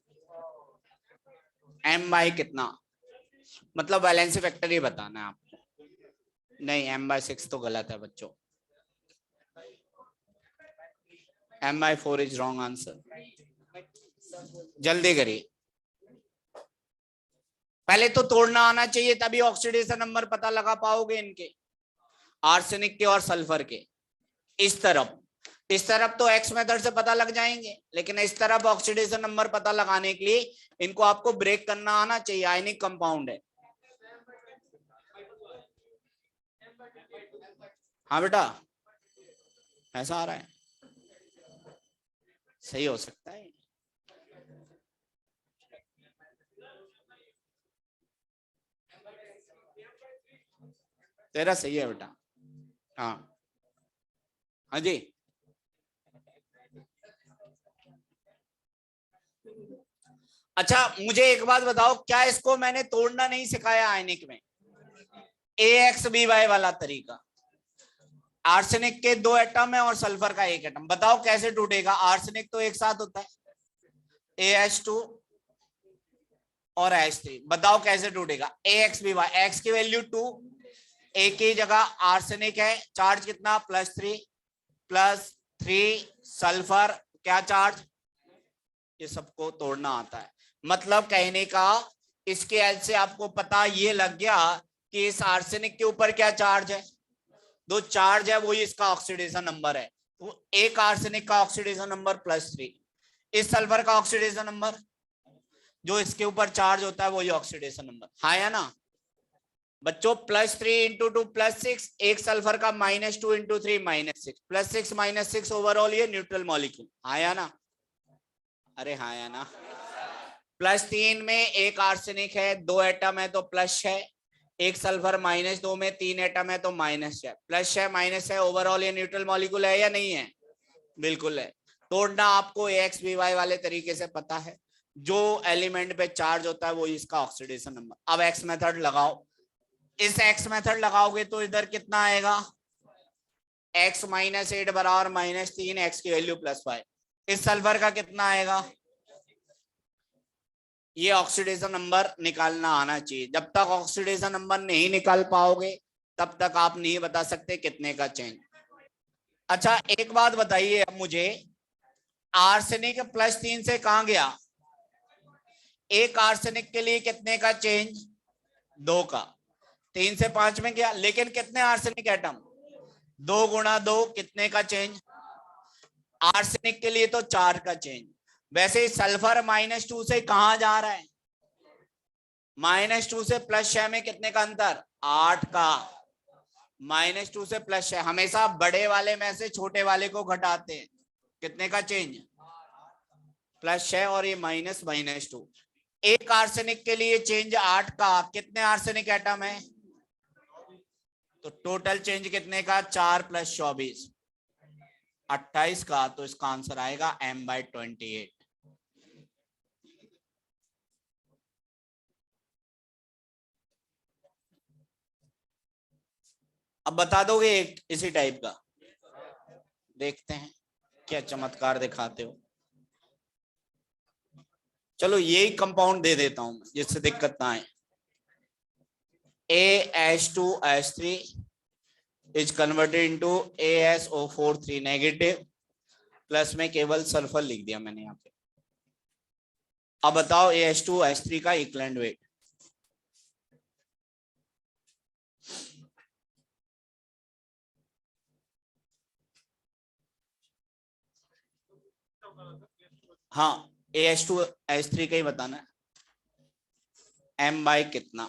M/, कितना मतलब वैलेंसी फैक्टर ही बताना है आपको। नहीं, M/6 तो गलत है बच्चों, M/4 इज रॉन्ग आंसर। जल्दी करिए। पहले तो तोड़ना आना चाहिए, तभी ऑक्सीडेशन नंबर पता लगा पाओगे इनके, आर्सेनिक के और सल्फर के। इस तरफ तो एक्स मेथड से पता लग जाएंगे, लेकिन इस तरफ ऑक्सीडेशन नंबर पता लगाने के लिए इनको आपको ब्रेक करना आना चाहिए। आयनिक कंपाउंड है। हाँ बेटा, ऐसा आ रहा है, सही हो सकता है। तेरा सही है बेटा। हाँ हाँ जी। अच्छा मुझे एक बात बताओ, क्या इसको मैंने तोड़ना नहीं सिखाया आयनिक में? AXBY वाला तरीका, आर्सेनिक के 2 एटम है और सल्फर का 1 एटम, बताओ कैसे टूटेगा? आर्सेनिक तो एक साथ होता है, AH2 और H3, बताओ कैसे टूटेगा? AXBY, X की वैल्यू 2, A की जगह आर्सेनिक है, चार्ज कितना? +3 सल्फर, क्या चार्ज? ये सबको तोड़ना आता है। मतलब कहने का इसके एल से आपको पता ये लग गया कि इस आर्सेनिक के ऊपर क्या चार्ज है? दो चार्ज है, वही इसका ऑक्सीडेशन नंबर है। तो एक आर्सेनिक का ऑक्सीडेशन नंबर +3, इस सल्फर का ऑक्सीडेशन नंबर जो इसके ऊपर चार्ज होता है वही ऑक्सीडेशन नंबर। हाँ या ना बच्चों? +3 × 2 +6, एक सल्फर का -2 × 3 -6, +6 -6 ओवरऑल ये न्यूट्रल मॉलिक्यूल। हाँ या ना? अरे हाँ या ना? +3 में एक आर्सेनिक है, 2 एटम है तो प्लस है, एक सल्फर -2 में 3 एटम है तो माइनस है, प्लस है ओवरऑल ये न्यूट्रल मॉलिक्यूल है या नहीं है? बिल्कुल है। तोड़ना आपको AXBY वाले तरीके से पता है, जो एलिमेंट पे चार्ज होता है वो इसका ऑक्सीडेशन नंबर। अब एक्स मेथड लगाओ, इस एक्स मेथड लगाओगे तो इधर कितना आएगा? x -8 बराबर -3, x की वैल्यू +5। इस सल्फर का कितना आएगा? ये ऑक्सीडेशन नंबर निकालना आना चाहिए। जब तक ऑक्सीडेशन नंबर नहीं निकाल पाओगे तब तक आप नहीं बता सकते कितने का चेंज। अच्छा एक बात बताइए अब मुझे, आर्सेनिक +3 से कहां गया? एक आर्सेनिक के लिए कितने का चेंज? 2 का। 3 से 5 में गया, लेकिन कितने आर्सेनिक एटम? 2 × 2, कितने का चेंज? आर्सेनिक के लिए तो 4 का चेंज। वैसे सल्फर -2 से कहां जा रहा है? -2 से +6 में कितने का अंतर? 8 का। -2 से +6, हमेशा बड़े वाले में से छोटे वाले को घटाते हैं। कितने का चेंज? +6 और ये -2। एक आर्सेनिक के लिए चेंज 8 का, कितने आर्सेनिक एटम है? तो टोटल चेंज कितने का? 4 + 24, 28 का। तो इसका आंसर आएगा M/28। अब बता दोगे एक इसी टाइप का? देखते हैं क्या चमत्कार दिखाते हो। चलो यही कंपाउंड दे देता हूं जिससे दिक्कत ना आए। AH2H3 is converted into ASO4 negative, plus में केवल सल्फर लिख दिया मैंने यहाँ पे। अब बताओ AH2H3 का इक्विवेलेंट वेट। हाँ AH2H3 का ही बताना है। M/, कितना?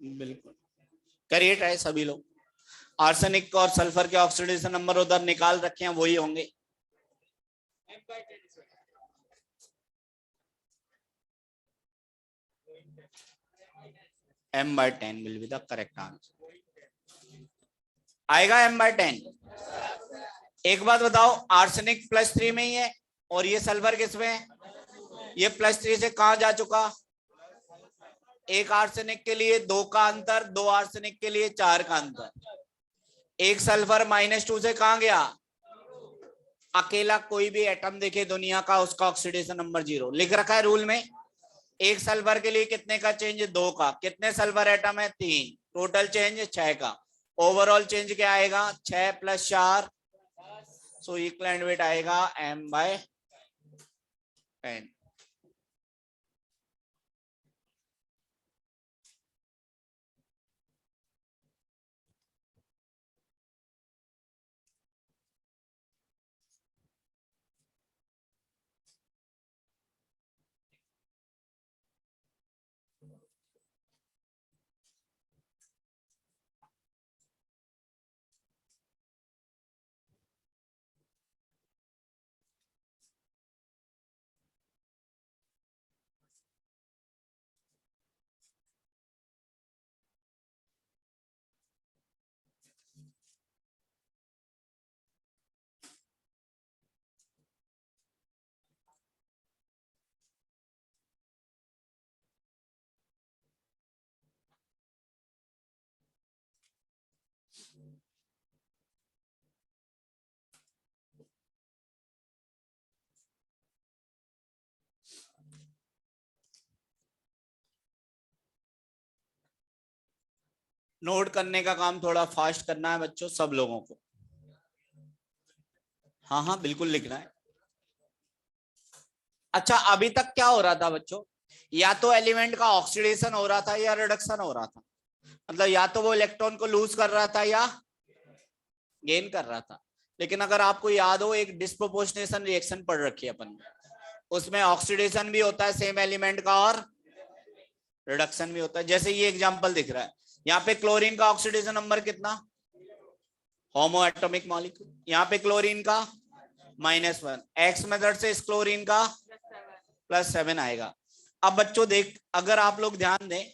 बिल्कुल करिए ट्राई सभी लोग। आर्सेनिक और सल्फर के ऑक्सीडेशन नंबर उधर निकाल रखे हैं, वही होंगे। M/10 will be the correct answer. आएगा M/10। एक बात बताओ, आर्सेनिक +3 में ही है और ये सल्फर किसमें है? ये +3 से कहां जा चुका? एक आर्सेनिक के लिए 2 का अंतर, 2 आर्सेनिक के लिए 4 का अंतर। एक सल्फर -2 से कहां गया? अकेला कोई भी एटम देखे दुनिया का, उसका ऑक्सीडेशन नंबर 0 लिख रखा है रूल में। एक सल्फर के लिए कितने का चेंज? 2 का। कितने सल्फर एटम है? 3। टोटल चेंज 6 का, ओवरऑल चेंज क्या आएगा 6 + 4, सो इक्विवेलेंट वेट आएगा m/10। नोट करने का काम थोड़ा फास्ट करना है बच्चों सब लोगों को। हाँ हाँ बिल्कुल लिखना है। अच्छा अभी तक क्या हो रहा था बच्चों, या तो एलिमेंट का ऑक्सीडेशन हो रहा था या रिडक्शन हो रहा था, मतलब या तो वो इलेक्ट्रॉन को लूज कर रहा था या गेन कर रहा था। लेकिन अगर आपको याद हो एक डिस्प्रोपोर्शनेशन रिएक्शन पढ़ रखी है अपन, उसमें ऑक्सीडेशन भी होता है सेम एलिमेंट का और रिडक्शन भी होता है। जैसे ये एग्जांपल दिख रहा है, यहाँ पे क्लोरीन का ऑक्सीडेशन नंबर कितना, होमो एटॉमिक मॉलिक्यूल, यहाँ पे क्लोरीन का -1, एक्स मेथड से इस क्लोरीन का +7 आएगा। अब बच्चों देख अगर आप लोग ध्यान दें,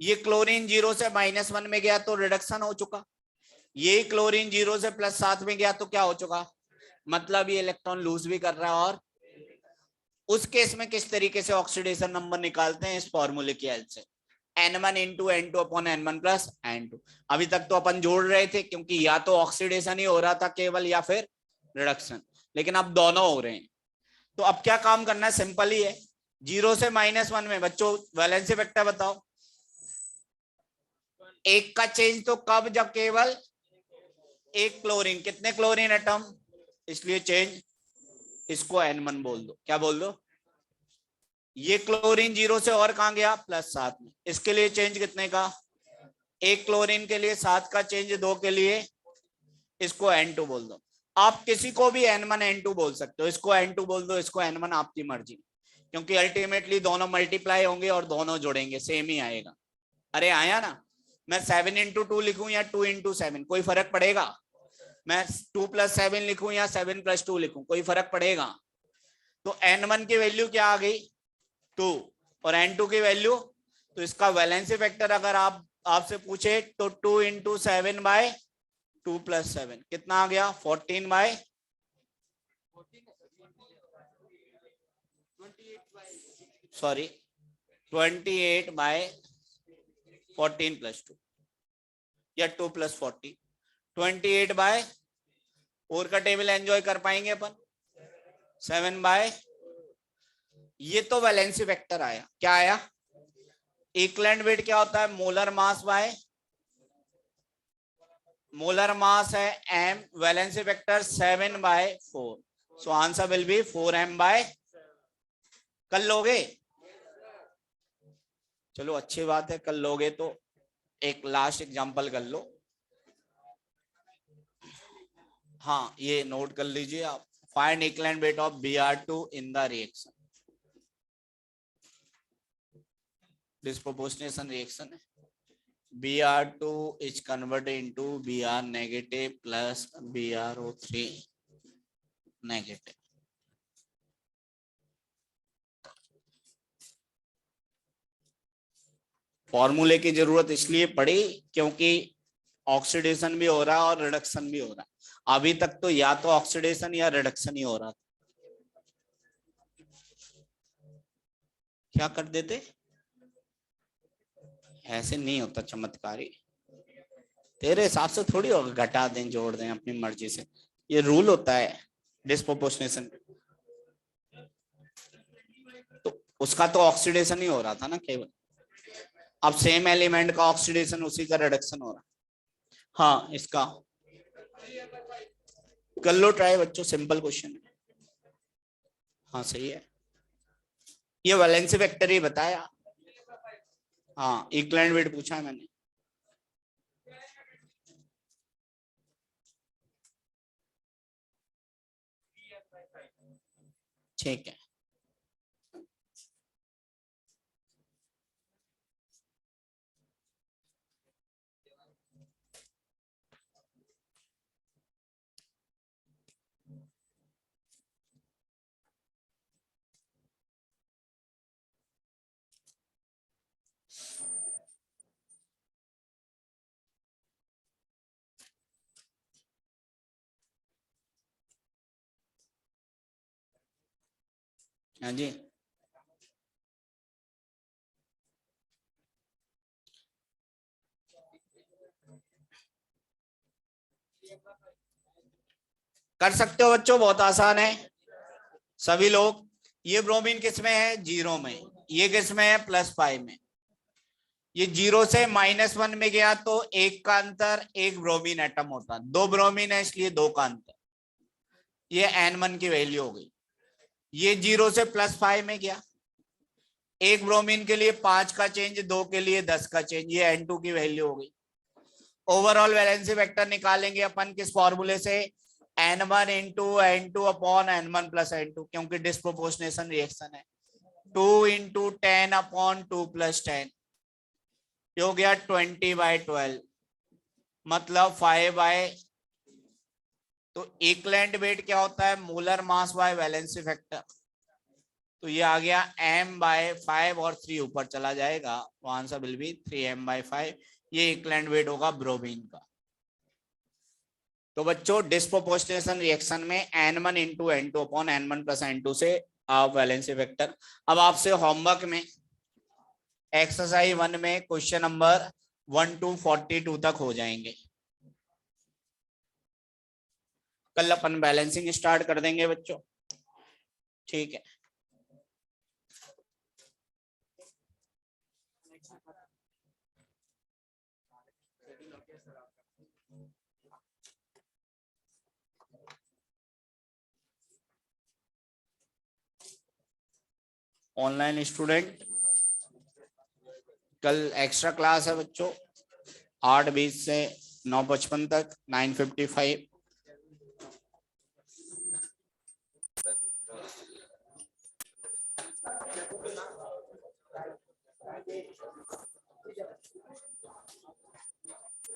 ये क्लोरीन 0 से -1 में गया तो रिडक्शन हो चुका, ये क्लोरीन 0 से +7 में गया तो क्या हो चुका, मतलब ये इलेक्ट्रॉन लूज भी कर रहा है। और उस केस में किस तरीके से ऑक्सीडेशन नंबर निकालते हैं, इस फॉर्मूले की हेल्प से, N1 × N2/N1 + N2। अभी तक तो अपन जोड़ रहे थे क्योंकि या तो ऑक्सीडेशन ही हो रहा था केवल या फिर रिडक्शन, लेकिन अब दोनों हो रहे हैं। तो अब क्या काम करना है, सिंपल ही है। 0 से -1 में बच्चों वैलेंसी वेक्टर बताओ, एक का चेंज तो कब, जब केवल एक क्लोरीन, कितने क्लोरीन एटम, इसलिए चेंज इसको N1 बोल दो। क्या बोल दो, ये क्लोरीन 0 से और कहां गया +7 में, इसके लिए चेंज कितने का, एक क्लोरीन के लिए 7 का चेंज, 2 के लिए इसको N2 बोल दो। आप किसी को भी N1 N2 बोल सकते हो, इसको N2 बोल दो, इसको N1, आपकी मर्जी, क्योंकि अल्टीमेटली दोनों मल्टीप्लाई होंगे और दोनों जोड़ेंगे सेम ही आएगा। अरे आया ना, मैं 7 × 2 लिखूं या 2 × 7 कोई फर्क पड़ेगा, मैं 2 + 7 लिखूं या 7 + 2 लिखूं कोई फर्क पड़ेगा। तो N1 की वैल्यू क्या आ गई 2 और N2 की वैल्यू, तो इसका वैलेंसी फैक्टर अगर आप आपसे पूछे तो 2 × 7/2 + 7 कितना आ गया 14/, सॉरी 28/14 + 2 या 2 + 40, 28/, और का टेबल एंजॉय कर पाएंगे अपन, 7/, ये तो वैलेंसी वेक्टर आया। क्या आया, इक्विवेलेंट वेट क्या होता है, molar mass by, molar mass है m, valency vector 7/4, so answer will be 4m/, कर लोगे, चलो अच्छी बात है कर लोगे। तो एक लास्ट एग्जांपल कर लो, हाँ ये नोट कर लीजिए आप, find equivalent weight of Br2 in the reaction, disproportionation reaction है। Br2 is converted into Br negative plus BrO3 negative। फॉर्मूले की जरूरत इसलिए पड़ी क्योंकि ऑक्सीडेशन भी हो रहा है और रिडक्शन भी हो रहा है। अभी तक तो या तो ऑक्सीडेशन या रिडक्शन ही हो रहा था, क्या कर देते, ऐसे नहीं होता चमत्कारी, तेरे हिसाब से थोड़ी होगा, घटा दें जोड़ दें अपनी मर्जी से, ये रूल होता है डिस्प्रोपोर्शनेशन। तो उसका तो ऑक्सीडेशन ही हो रहा था ना केवल, अब सेम एलिमेंट का ऑक्सीडेशन, उसी का रिडक्शन हो रहा है। हाँ इसका कर लो ट्राई बच्चों, सिंपल क्वेश्चन है। हाँ सही है, ये वैलेंसी वेक्टर ही बताया। हाँ इक्विवेलेंट वेट पूछा है मैंने। ठीक है, हाँ जी। कर सकते हो बच्चों, बहुत आसान है सभी लोग। ये ब्रोमीन किस में है, 0 में, ये किस में है, +5 में। ये 0 से -1 में गया तो 1 का अंतर, 1 ब्रोमीन एटम होता, 2 ब्रोमीन है इसलिए 2 का अंतर, ये N1 की वैल्यू हो गई। ये 0 से +5 में गया, 1 ब्रोमीन के लिए 5 का चेंज, 2 के लिए 10 का चेंज, ये N2 की वैल्यू हो गई। ओवरऑल वैलेंसी वेक्टर निकालेंगे अपन किस फॉर्मूले से, N1 into N2 upon N1 plus N2, क्योंकि डिस्प्रोपोर्शनेशन रिएक्शन है। 2 इंटू 10 अपॉन 2 + 10, ये हो गया 20/12, मतलब 5 तो इक्विवेलेंट वेट क्या होता है, molar mass by valency factor. तो ये आ गया m/5 और 3 ऊपर चला जाएगा, तो आंसर विल बी 3m/5। ये इक्विवेलेंट वेट होगा ब्रोमीन का। तो बच्चों डिस्प्रोपोर्शनेशन रिएक्शन में N1 into N2 upon N1 plus N2 से आप वैलेंसी वेक्टर। अब आपसे होमवर्क में एक्सरसाइज 1 में क्वेश्चन नंबर 1 to 42 तक हो जाएंगे। कल अपन बैलेंसिंग स्टार्ट कर देंगे बच्चों, ठीक है। ऑनलाइन स्टूडेंट, कल एक्स्ट्रा क्लास है बच्चों, 8:20 से 9:55 तक, 9:55।